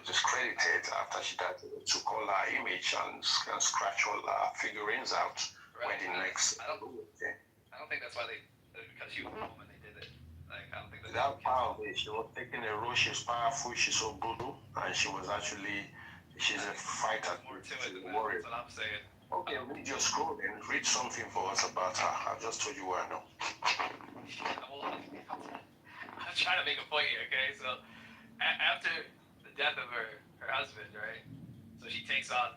discredited after she died. They took all her image and scratch all her figurines out. When the next. I don't think that's why because she was a woman, they did it. Like, I don't think that power, she was taking a role, she's powerful, she's so brutal, and she's a fighter. More to it than that, that's what I'm saying. Okay, read your scroll and read something for us about her. I just told you what I know. I'm trying to make a point here, okay? So, after the death of her husband, right? So she takes on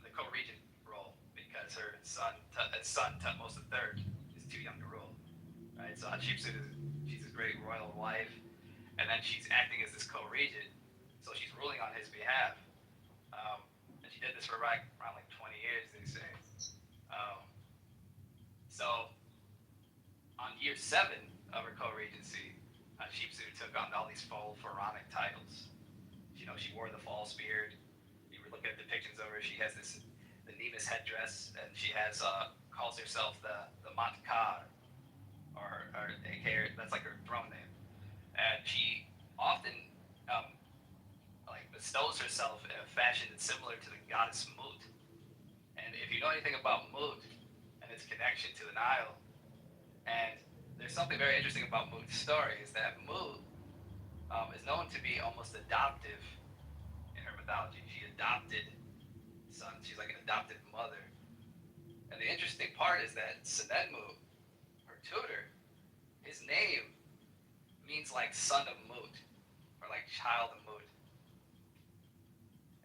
the co-regent role because her son Tutmos III, is too young to rule, right? So Hatshepsut she's a great royal wife, and then she's acting as this co-regent, so she's ruling on his behalf. And she did this for around like 20 years, they say. So on year 7 of her co-regency, Hatshepsut took on all these full pharaonic titles. You know, she wore the false beard. You were looking at depictions of her. She has the Nemus headdress, and she has calls herself the Matkar, or that's like her throne name. And she often like bestows herself in a fashion that's similar to the goddess Mut. And if you know anything about Mut and its connection to the Nile, and there's something very interesting about Mut's story is that Mut is known to be almost adoptive in her mythology. She adopted sons. She's like an adopted mother. And the interesting part is that Senenmut, her tutor, his name means like son of Mut, or like child of Mut.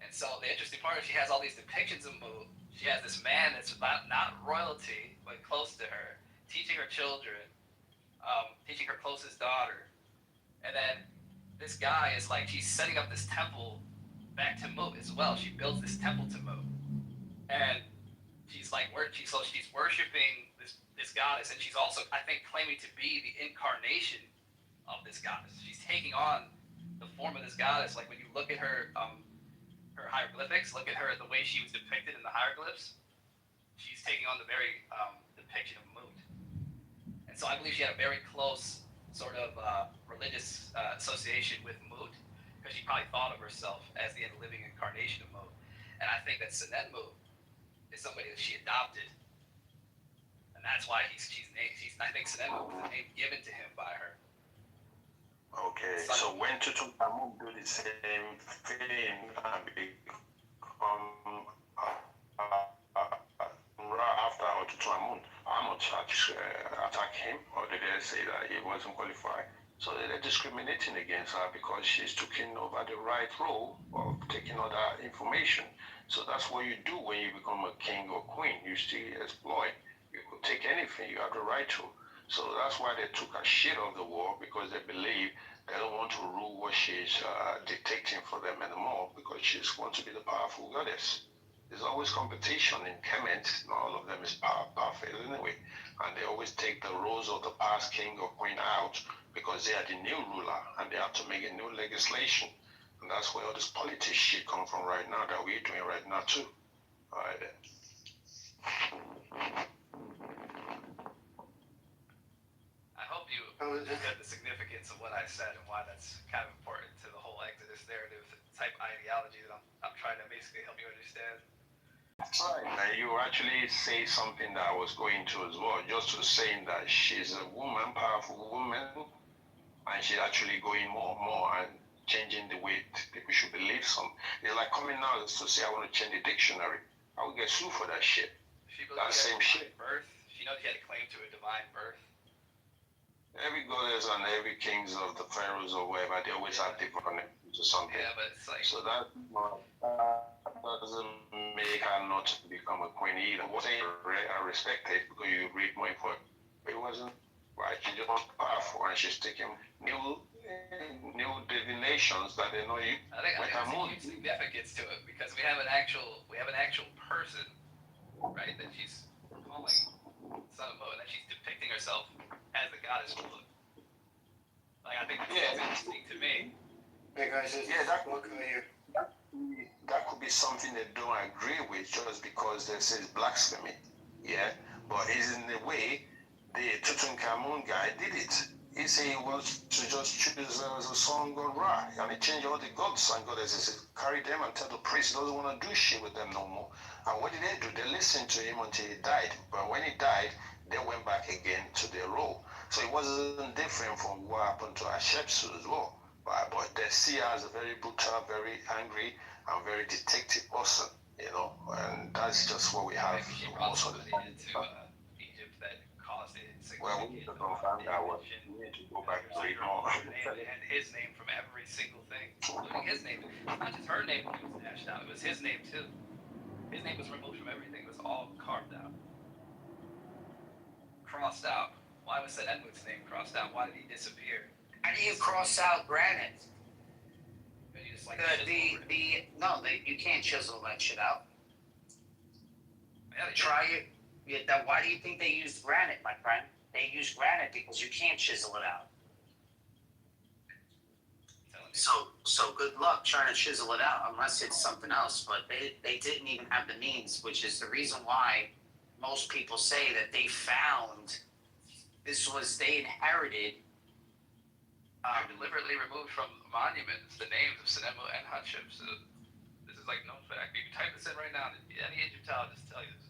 And so the interesting part is she has all these depictions of Mut. She has this man that's not royalty, but close to her, teaching her children, teaching her closest daughter. And then this guy is like, she's setting up this temple back to Mut as well. She builds this temple to Mut. And she's like, she's worshiping this goddess, and she's also, I think, claiming to be the incarnation of this goddess. She's taking on the form of this goddess. Like when you look at her her hieroglyphics, look at her the way she was depicted in the hieroglyphs. She's taking on the very depiction of Mut. And so I believe she had a very close sort of religious association with Mut, because she probably thought of herself as the living incarnation of Mut. And I think that Senenmut is somebody that she adopted, and that's why she's named. I think Senenmut was a name given to him by her. Okay, so when Tutankhamun do the same thing and become after Tutankhamun, Amon attack him, or did they say that he wasn't qualified? So they're discriminating against her because she's taking over the right role of taking other information. So that's what you do when you become a king or queen. You still exploit. You could take anything. You have the right to. So that's why they took a shit of the war, because they believe they don't want to rule what she's dictating for them anymore, because she's going to be the powerful goddess. There's always competition in Kemet. Not all of them is perfect anyway. And they always take the roles of the past king or queen out because they are the new ruler and they have to make a new legislation. And that's where all this politics shit come from right now that we're doing right now too. All right then. I hope you get the significance of what I said and why that's kind of important to the whole Exodus narrative type ideology that I'm trying to basically help you understand. Right. And you actually say something that I was going to as well, just to saying that she's a woman, powerful woman, and she's actually going more and changing the way people should believe some. It's like coming now to say I want to change the dictionary. I would get sued for that shit. She That same shit. Birth. She knows she had a claim to a divine birth. Every goddess and every kings of the pharaohs or whatever, they always have different connections to something. Yeah, but it's like So that doesn't make her not become a queen either. What I respect it because you read more important. It wasn't right. She just was powerful and she's taking new divinations that they know you. I think there's a huge significance to it because we have an actual person, right? That she's calling Son of Mo, and that she's depicting herself as the goddess Lilith. Like I think that's interesting to me. Hey guys, that could be something they don't agree with just because they say it's blasphemy. Yeah, but it's in the way the Tutankhamun guy did it. He said he wants to just choose as a son god Ra, and he changed all the gods and goddesses. He said, carry them and tell the priest he doesn't want to do shit with them no more. And what did they do? They listened to him until he died. But when he died, they went back again to their role. So it wasn't different from what happened to Hatshepsut as well. But they see her as a very brutal, very angry, and very detective person, you know, and that's just what we have most of the time. Egypt that caused it. Well, we need to confirm that one. We need to go back and read more. And his name from every single thing, including his name. It's not just her name that was dashed out; it was his name too. His name was removed from everything. It was all carved out, crossed out. Why was Enwit's name crossed out? Why did he disappear? How do you cross out granite? You just like you can't chisel that shit out. Yeah, Try it. Yeah, why do you think they used granite, my friend? They used granite because you can't chisel it out. So good luck trying to chisel it out unless it's something else. But they didn't even have the means, which is the reason why most people say that they found they inherited. Deliberately removed from monuments the names of Senemu and Hatshepsut. This is like known fact. You can type this in right now. Any Egyptologist tell you this.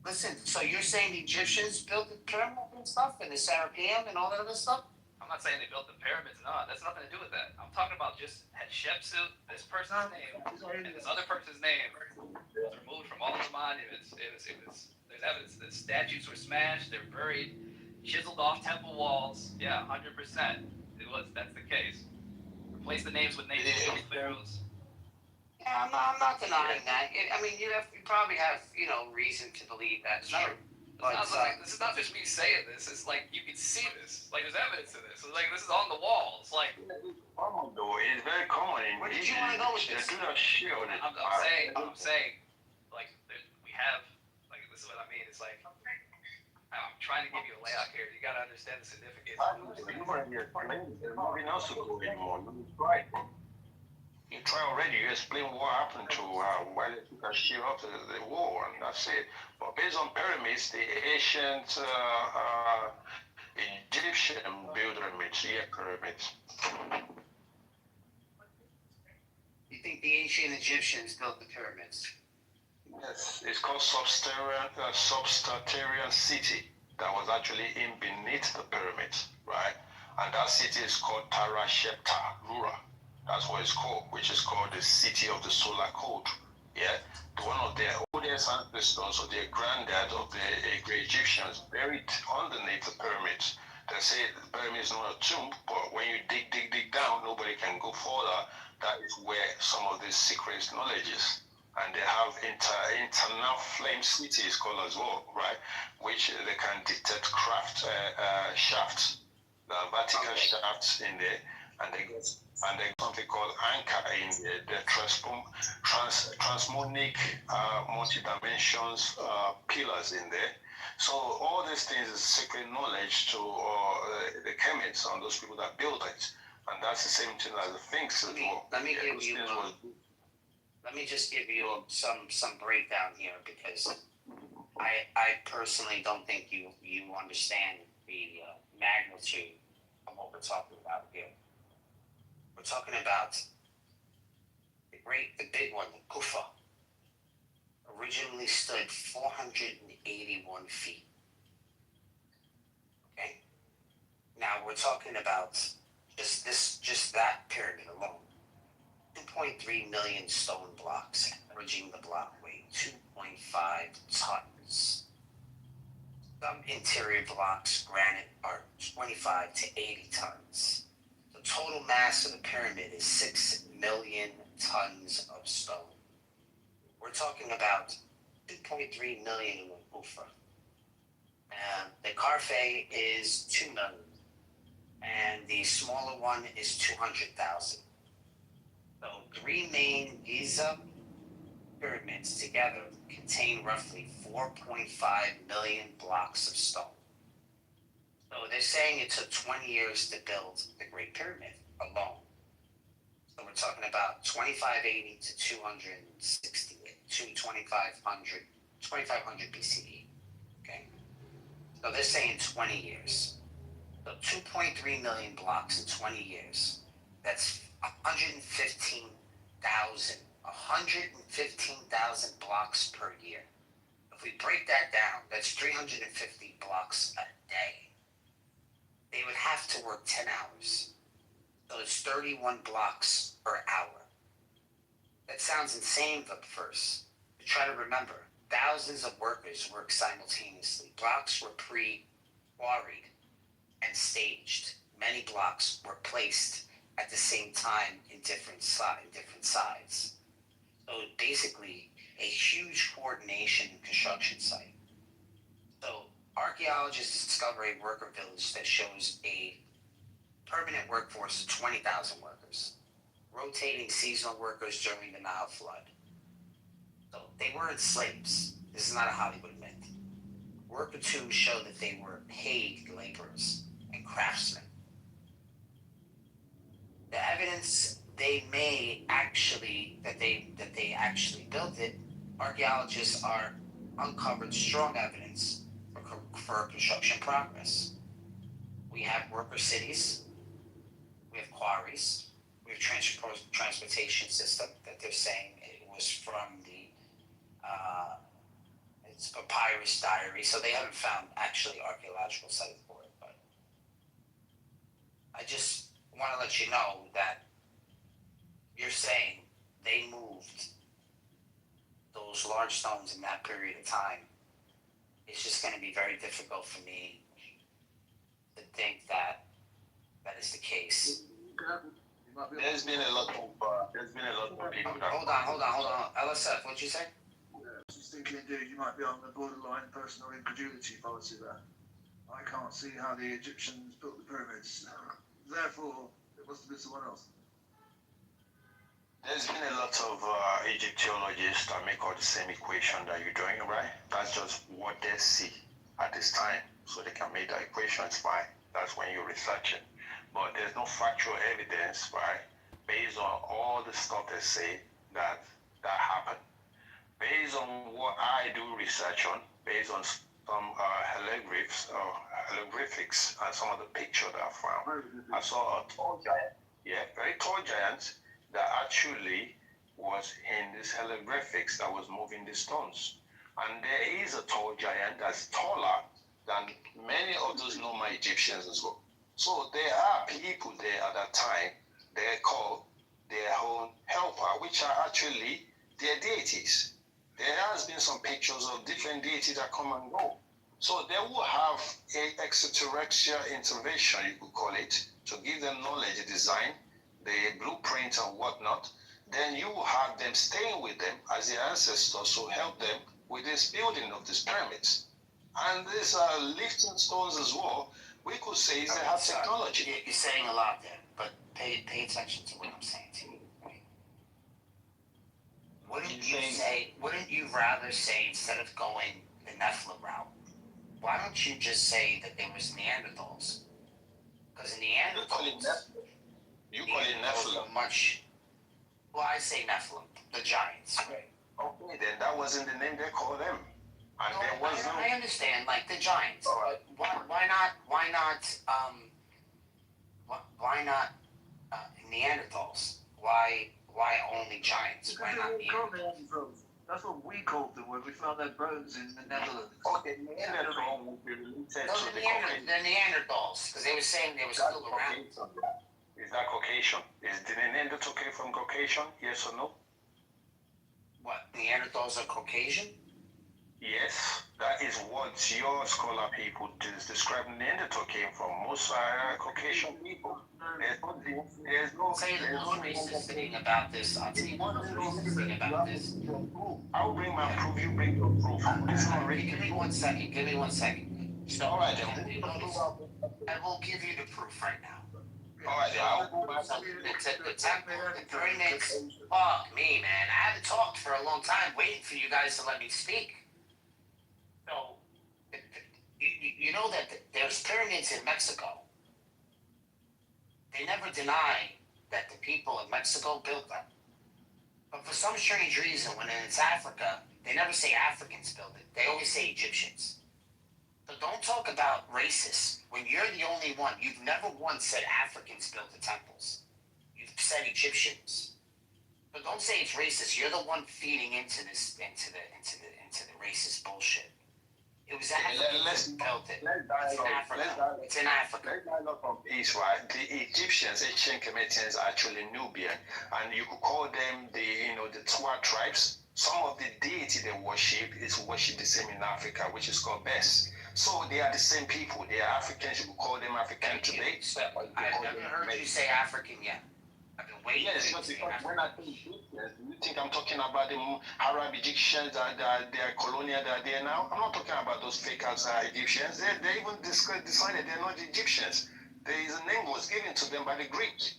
Listen, so you're saying the Egyptians built the pyramids and stuff, and the Serapeum and all that other stuff? I'm not saying they built the pyramids. No, that's nothing to do with that. I'm talking about just Hatshepsut, this person's name, and this other person's name was removed from all the monuments. There's evidence that statues were smashed. They're buried, chiseled off temple walls. Yeah, 100%. That's the case. Replace the names with names of pharaohs. Yeah, I'm not denying that. I mean, you probably have reason to believe that's true. This is not just me saying this. It's like you can see this. Like there's evidence of this. It's like this is on the walls. Like it's very common in where did you want to go with this? They do that shit on it. I'm saying, like we have, like this is what I mean. It's like I'm trying to give you a layout here. You got to understand the significance. There's nothing else to do anymore. You try already. You explain what happened to why they took that shit off the war, and that's it. But based on pyramids, the ancient Egyptian built pyramids. You think the ancient Egyptians built the pyramids? Yes, it's called subterranean city that was actually in beneath the pyramids, right? And that city is called Tara Shepta Rura. That's what it's called, which is called the city of the solar code. Yeah, one of their oldest ancestors or their granddad of the great Egyptians buried underneath the pyramids. They say the pyramid is not a tomb, but when you dig down, nobody can go further. That is where some of this secret knowledge is. And they have internal flame cities called as well, right? Which they can detect craft shafts, the vertical shafts in there, and they got something called anchor in there, the transmonic multi-dimensions pillars in there. So all these things is secret knowledge to the chemists and those people that build it, and that's the same thing as the things as well. Let me just give you some breakdown here because I personally don't think you understand the magnitude of what we're talking about here. We're talking about the big one, the Kufa, originally stood 481 feet. Okay? Now we're talking about just that pyramid alone. 2.3 million stone blocks, averaging the block weight 2.5 tons. Some interior blocks, granite, are 25 to 80 tons. The total mass of the pyramid is 6 million tons of stone. We're talking about 2.3 million in the Ufa. And the Carfe is 2 million. And the smaller one is 200,000. So 3 main Giza pyramids together contain roughly 4.5 million blocks of stone. So they're saying it took 20 years to build the Great Pyramid alone. So we're talking about 2580 to 260 to 2500 BCE. Okay. So they're saying 20 years. So 2.3 million blocks in 20 years. That's 115,000 blocks per year. If we break that down, that's 350 blocks a day. They would have to work 10 hours. So it's 31 blocks per hour. That sounds insane at first. But try to remember, thousands of workers work simultaneously. Blocks were pre-quarried and staged. Many blocks were placed at the same time in different sides. So basically, a huge coordination construction site. So archaeologists discover a worker village that shows a permanent workforce of 20,000 workers, rotating seasonal workers during the Nile flood. So they weren't slaves. This is not a Hollywood myth. Worker tombs show that they were paid laborers and craftsmen. The evidence that they actually built it, archaeologists are uncovered strong evidence for construction progress. We have worker cities, we have quarries, we have transportation system that they're saying it was from the it's papyrus diary, so they haven't found actually archaeological site for it, but I just want to let you know that you're saying they moved those large stones in that period of time. It's just going to be very difficult for me to think that is the case. There's been a lot of people that. Hold on. LSF, what'd you say? She's thinking, dude, you might be on the borderline personal incredulity policy there. I can't see how the Egyptians built the pyramids. Therefore, it must have been someone else. There's been a lot of Egyptologists that make all the same equation that you're doing, right? That's just what they see at this time. So they can make that equation, it's fine. That's when you're researching. But there's no factual evidence, right? Based on all the stuff they say that happened. Based on what I do research on, based on some hieroglyphs or hieroglyphics and some of the pictures that I found, I saw a tall giant, very tall giant that actually was in this hieroglyphics that was moving the stones. And there is a tall giant that's taller than many of those normal Egyptians as well. So there are people there at that time, they call their own helper, which are actually their deities. There has been some pictures of different deities that come and go. So they will have a extraterrestrial intervention, you could call it, to give them knowledge, design, the blueprint and whatnot. Then you will have them staying with them as their ancestors to help them with this building of these pyramids. And these are lifting stones as well. We could say they have technology. You're saying a lot there, but pay attention to what I'm saying to you. Right? Wouldn't you rather say, instead of going the Nephilim route, why don't you just say that there was Neanderthals? Because Neanderthals... You call it Nephilim. Well, I say Nephilim, the giants. Right? Okay, then that wasn't the name they called them. And no, there was I understand, like the giants. Right. Why not Neanderthals? Why only giants? Why not Neanderthals? That's what we called them when we found their bones in the Netherlands. Okay, Neanderthal will be related to Those are the the Neanderthals, because they were saying they were still around. Is that Caucasian? Is the Neanderthal came from Caucasian? Yes or no? What, Neanderthals are Caucasian? Yes, that is what your scholar people describe Neanderthal came from. Most Caucasian people. There's no Say the most racist thing about this. I'll tell you the most racist thing about this. I'll bring my proof, you bring your proof. It's not really. Give me 1 second. Give me 1 second. So, all right, then. I will give you the proof right now. All right, then. I'll go back. The temple, the pyramids. Fuck me, man. I haven't talked for a long time, waiting for you guys to let me speak. So, you know that there's pyramids in Mexico. They never deny that the people of Mexico built them. But for some strange reason, when it's Africa, they never say Africans built it. They always say Egyptians. So don't talk about racists when you're the only one. You've never once said Africans built the temples. You've said Egyptians. So don't say it's racist. You're the one feeding into the racist bullshit. It was Africans who built it. It's in Africa. Let's dialogue on peace, right? The Egyptians, ancient Kemetans, are actually Nubian, and you could call them the Twa tribes. Some of the deity they worship is worshipped the same in Africa, which is called Bes. So they are the same people. They are Africans. You could call them African today. I've never heard you say African yet. I've been waiting. Yes, because when I think Egyptians, you think I'm talking about the Arab Egyptians that they're colonial that are there now? I'm not talking about those fake ass Egyptians. They even decided they're not Egyptians. There is a name was given to them by the Greeks.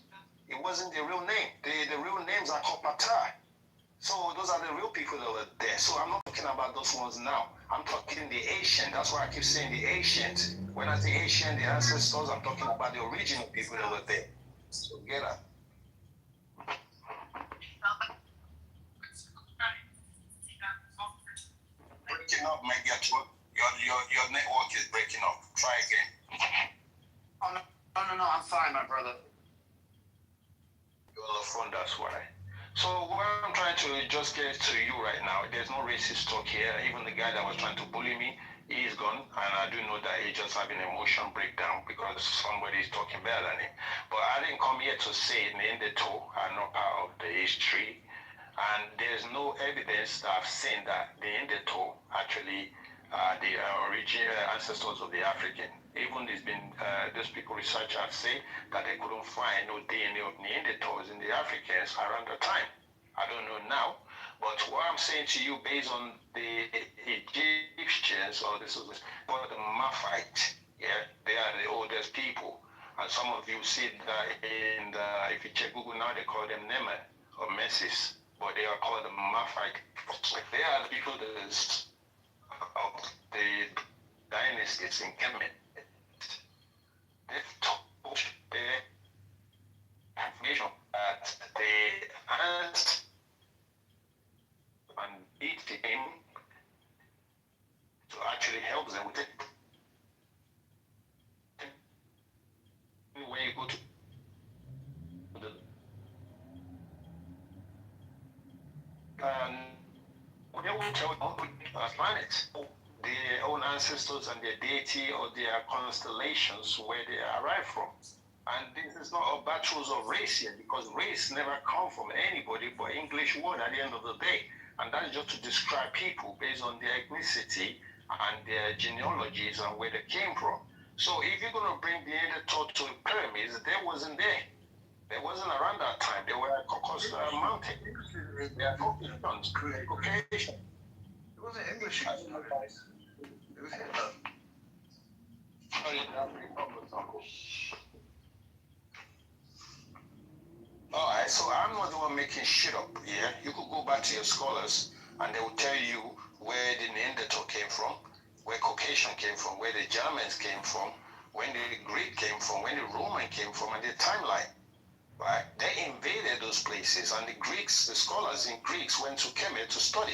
It wasn't the real name. The real names are Kopata. So those are the real people that were there. So I'm not talking about those ones now. I'm talking the ancient. That's why I keep saying the ancient. When I say ancient, the ancestors, I'm talking about the original people that were there. So get up. Breaking up, my your network is breaking up. Try again. Oh no, I'm fine, my brother. You're on the phone, that's why. So what I'm trying to just get to you right now, there's no racist talk here. Even the guy that was trying to bully me, he is gone, and I do know that he just having an emotion breakdown because somebody is talking better than him. But I didn't come here to say Neanderthal are not part of the history. And there's no evidence that I've seen that the Neanderthal actually the original ancestors of the African. Even there's been those people researchers say that they couldn't find no DNA of Neanderthals in the Africans around the time. I don't know now, but what I'm saying to you based on the Egyptians or this is called the Maphite, yeah, they are the oldest people. And some of you see that if you check Google now, they call them Nemer or Mesis. But they are called the Maphite. They are the people of the dynasties in Kemet. They told the information that the ants and eat him to actually help them with it. When you go to the they will tell you planets, their own ancestors and their deity or their constellations where they arrive from. And this is not a battles of race here because race never come from anybody but English word at the end of the day. And that's just to describe people based on their ethnicity and their genealogies and where they came from. So if you're going to bring the Neanderthal to the pyramids, they wasn't there. They wasn't around that time. They were at Caucasus Mountain. They are Caucasian. It wasn't English. It was Hitler. Alright, so I'm not the one making shit up, yeah? You could go back to your scholars and they will tell you where the Neanderthal came from, where Caucasian came from, where the Germans came from, when the Greek came from, when the Roman came from, and the timeline. Right? They invaded those places, and the Greeks, the scholars in Greeks went to Kemet to study.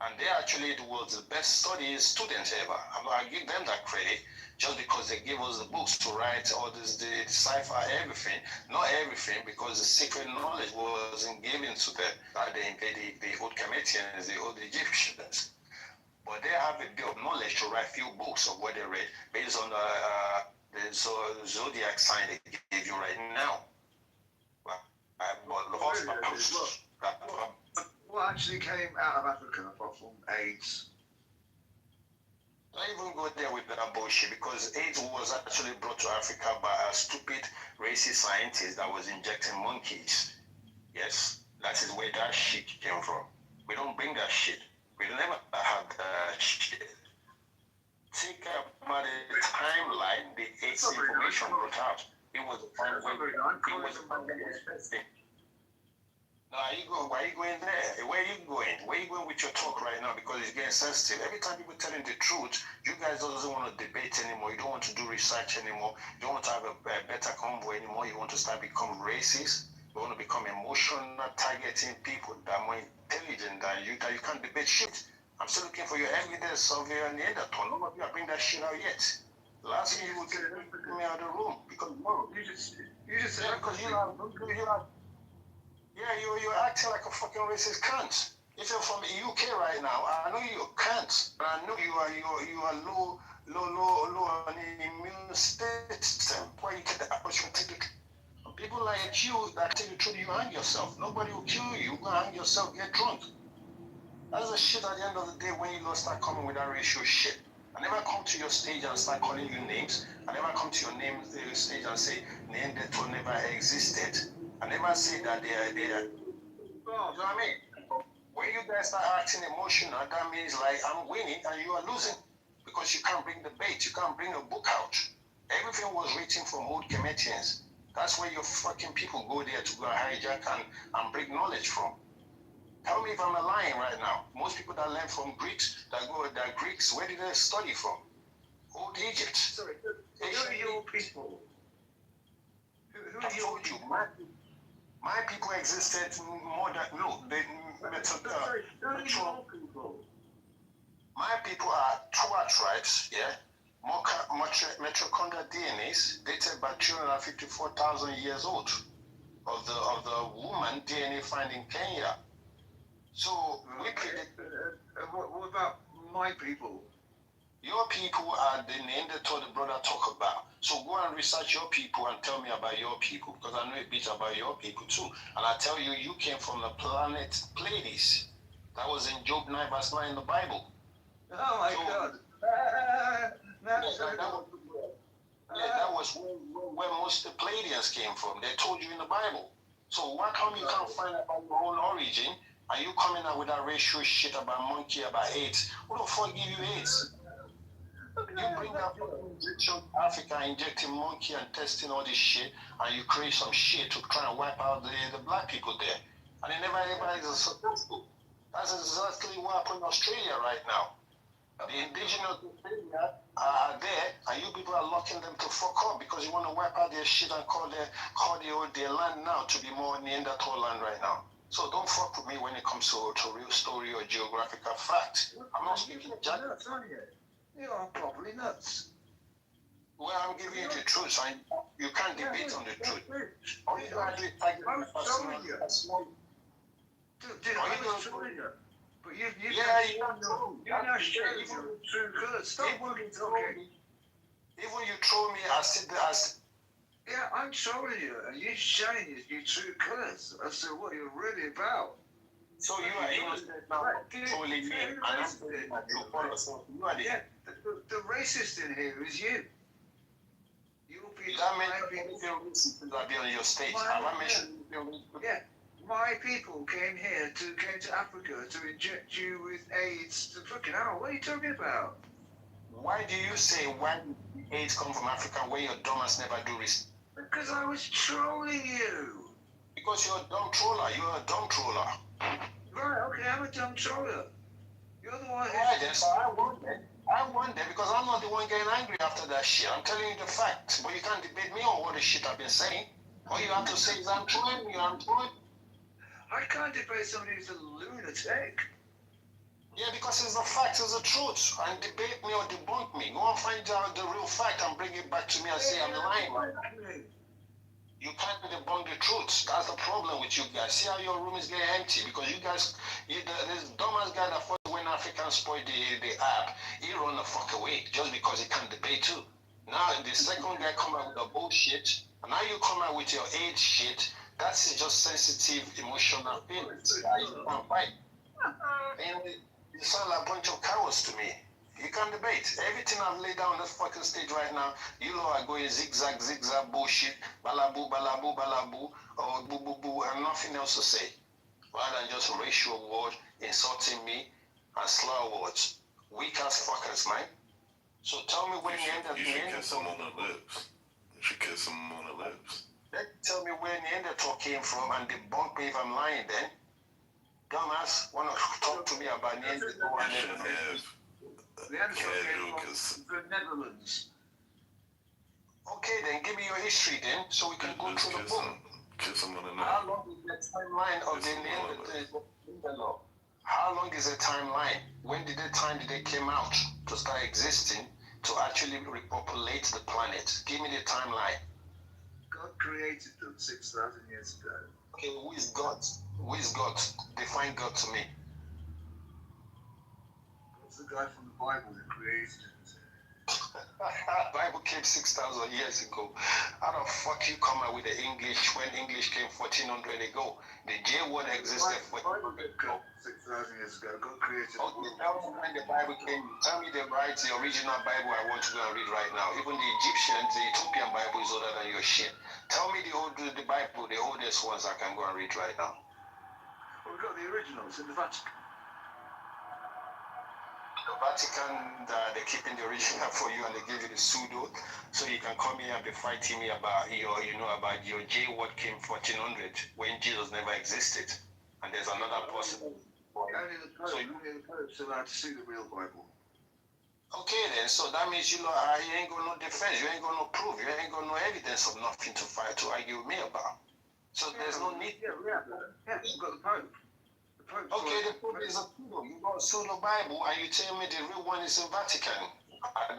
And they actually was the best study students ever. I give them that credit just because they gave us the books to write all this, the decipher everything. Not everything, because the secret knowledge wasn't given to them. They invaded the old Kemethians, the old Egyptians. But they have a bit of knowledge to write few books of what they read based on the zodiac sign they give you right now. What actually came out of Africa apart from AIDS? Don't even go there with that bullshit, because AIDS was actually brought to Africa by a stupid racist scientist that was injecting monkeys. Yes, that is where that shit came from. We don't bring that shit. We never had that shit. Think about the timeline the AIDS information brought out. It was why are you going there? Where are you going? Where are you going with your talk right now? Because it's getting sensitive. Every time people telling the truth, you guys doesn't want to debate anymore. You don't want to do research anymore. You don't want to have a better convo anymore. You want to start becoming racist. You want to become emotional, targeting people that are more intelligent than you, that you can't debate shit. I'm still looking for your evidence of your Neanderthal. None of you are bringing that shit out yet. The last thing you will get me out of the room, because you just said because you are. Yeah, you're acting like a fucking racist cunt. If you're from the UK right now, I know you're cunt, but I know you are low on the immune system. Why you get the opportunity to people like you that tell you the truth, you hang yourself. Nobody will kill you. You go hang yourself, get drunk. That's the shit at the end of the day when you start coming with that racial shit. I never come to your stage and start calling you names. I never come to your stage and say Neanderthal never existed. I never say that they are. You know what I mean? When you guys start acting emotional, that means like I'm winning and you are losing. Because you can't bring the bait, you can't bring a book out. Everything was written from old Kemethians. That's where your fucking people go there to go hijack and bring knowledge from. Tell me if I'm lying right now. Most people that learn from Greeks, that Greeks, where did they study from? Old Egypt. Sorry, who are your people? Who are your people? My people existed more than My people are Tua tribes, yeah. Mitochondrial DNAs dated by 254,000 years old of the woman DNA found in Kenya. So we predict. What about my people? Your people are the Neanderthal the brother talk about. So go and research your people and tell me about your people, because I know a bit about your people too. And I tell you, you came from the planet Pleiades. That was in Job 9 verse 9 in the Bible. Oh my God. That was where most of the Pleiadians came from. They told you in the Bible. So why come you can't find out your own origin and you coming out with that racial shit about monkey, about AIDS? Who the fuck give you AIDS? You bring up Africa injecting monkey and testing all this shit, and you create some shit to try and wipe out the black people there. And it never ever is successful. That's exactly what happened in Australia right now. The indigenous Australia are there, and you people are locking them to fuck up because you want to wipe out their shit and call their land now to be more Neanderthal land right now. So don't fuck with me when it comes to real story or geographical fact. I'm not speaking nuts, aren't you? You are probably nuts. Well, I'm giving you the truth, and you can't debate on the truth. All you gotta do is I'm showing you. Dude, I'm showing you. But you're not showing your true colours. Stop working talking. Even you troll me, I sit there. Yeah, I'm showing you, and you're showing your true colours as to what you're really about. So you are innocent now, trolling me, and I'm saying that you follow. So you are the racist in here is you. You'll be that many people that be on your stage. Have I mentioned? Yeah. My people came to Africa to inject you with AIDS. To fucking hell, what are you talking about? Why do you say why did AIDS come from Africa when your dumbass never do research? Because I was trolling you. Because you're a dumb troller. You're a dumb troller. Right, okay, I'm a dumb troller. You're the one who... Right, then, so I won there because I'm not the one getting angry after that shit. I'm telling you the fact. But you can't debate me on what the shit I've been saying. All you have to say is I'm trolling you, I'm trolling. I can't debate somebody who's a lunatic. Yeah, because it's the fact, it's the truth. And debate me or debunk me. Go and find out the real fact and bring it back to me and say I'm lying. You can't debunk the truth. That's the problem with you guys. See how your room is getting empty because you guys, this dumbass guy that fought when Africans spoiled the app, he run the fuck away just because he can't debate too. Now the second guy come out with the bullshit, and now you come out with your age shit. That's just sensitive, emotional feelings. You can't fight. And you sound like a bunch of cowards to me. You can't debate. Everything I've laid down on this fucking stage right now, you know are going zigzag, zigzag bullshit, balabu, balabu, balabu, or boo, boo, boo, and nothing else to say. Rather than just racial word, insulting me, and slur words. Weak ass fuckers, man. So tell me when you should kiss them on the lips. You should kiss them on the lips. Tell me where Neanderthal came from and debunk me if I'm lying then. Dumbass, wanna talk to me about Neanderthal and then... The Netherlands. Okay, then give me your history then, so we can go through the book. Kiss them on the How long is the timeline of the Neanderthal? How long is the timeline? When did they came out to start existing to actually repopulate the planet? Give me the timeline. God created them 6,000 years ago. Okay, who is God? Who is God? Define God to me. What's the guy from the Bible that created it? Bible came 6,000 years ago. How the fuck you come out with the English when English came 1,400 ago? The J word existed 1,400 ago. 6,000 years ago, God created. Okay, tell me when the Bible came. Tell me the original Bible I want to go and read right now. Even the Egyptian, the Ethiopian Bible is older than your shit. Tell me the Bible, the oldest ones I can go and read right now. Well, we've got the originals in the Vatican. The Vatican, they're keeping the original for you and they give you the pseudo, so you can come here and be fighting me about about your J word came 1,400 when Jesus never existed, and there's another person. Only the Pope's allowed to see the real Bible. Okay then, so that means you ain't got no defense, you ain't got no proof, you ain't got no evidence of nothing to fight to argue with me about. So there's no need. Yeah, we've got the Pope. Okay, the Pope is a pseudo. You got a pseudo Bible, and you tell me the real one is in Vatican.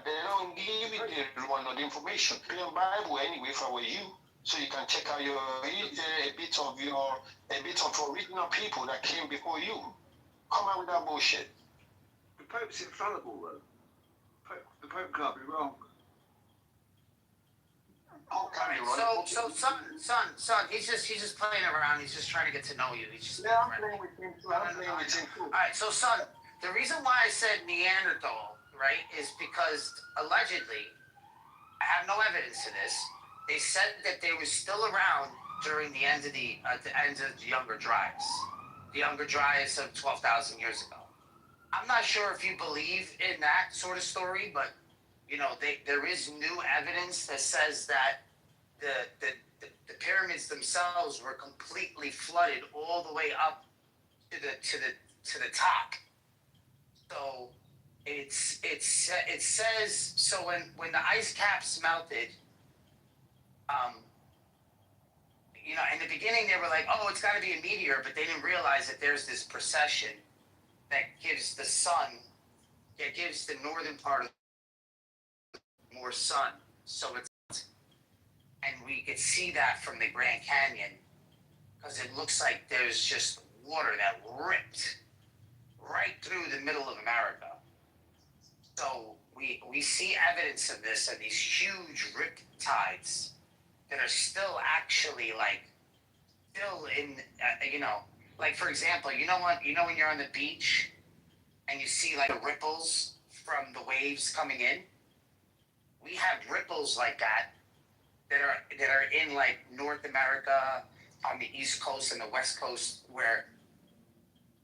They don't give you the real one or the information. Plain Bible anyway if I were you, so you can check out a bit of original people that came before you. Come out with that bullshit. The Pope's infallible though. The Pope can't be wrong. So son, he's just playing around. He's just trying to get to know you. He's just I'm playing with him too. All right, so son, the reason why I said Neanderthal, right, is because allegedly, I have no evidence of this. They said that they were still around during the end of the Younger Dryas, the Younger Dryas of 12,000 years ago. I'm not sure if you believe in that sort of story, but there is new evidence that says that the pyramids themselves were completely flooded all the way up to the top. So it says so when the ice caps melted, in the beginning they were like, oh, it's got to be a meteor, but they didn't realize that there's this precession that gives the sun, that gives the northern part of more sun, so it's, and we could see that from the Grand Canyon because it looks like there's just water that ripped right through the middle of America. So we see evidence of this, of these huge rip tides that are still actually still in like for example, when you're on the beach and you see like the ripples from the waves coming in. We have ripples like that are in like North America, on the East Coast and the West Coast, where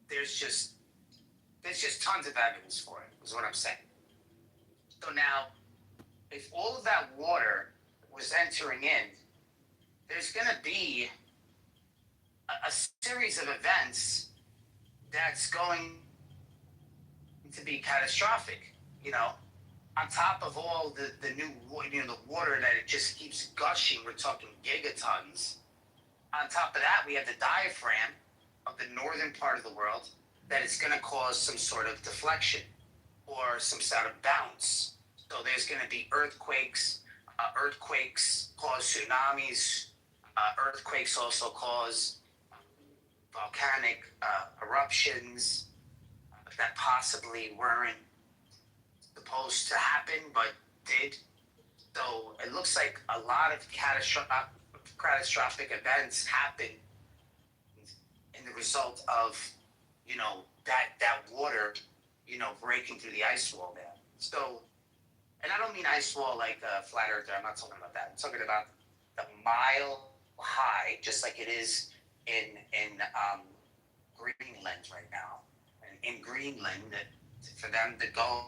there's just tons of evidence for it, is what I'm saying. So now, if all of that water was entering in, there's going to be a series of events that's going to be catastrophic, on top of all the new the water that it just keeps gushing. We're talking gigatons. On top of that, we have the diaphragm of the northern part of the world that it's going to cause some sort of deflection or some sort of bounce. So there's going to be earthquakes. Earthquakes cause tsunamis. Earthquakes also cause volcanic eruptions that possibly weren't supposed to happen but did. So it looks like a lot of catastrophic events happen in the result of, that water, breaking through the ice wall there. So, and I don't mean ice wall like flat earther. I'm not talking about that. I'm talking about the mile high, just like it is in Greenland right now. And in Greenland, for them to go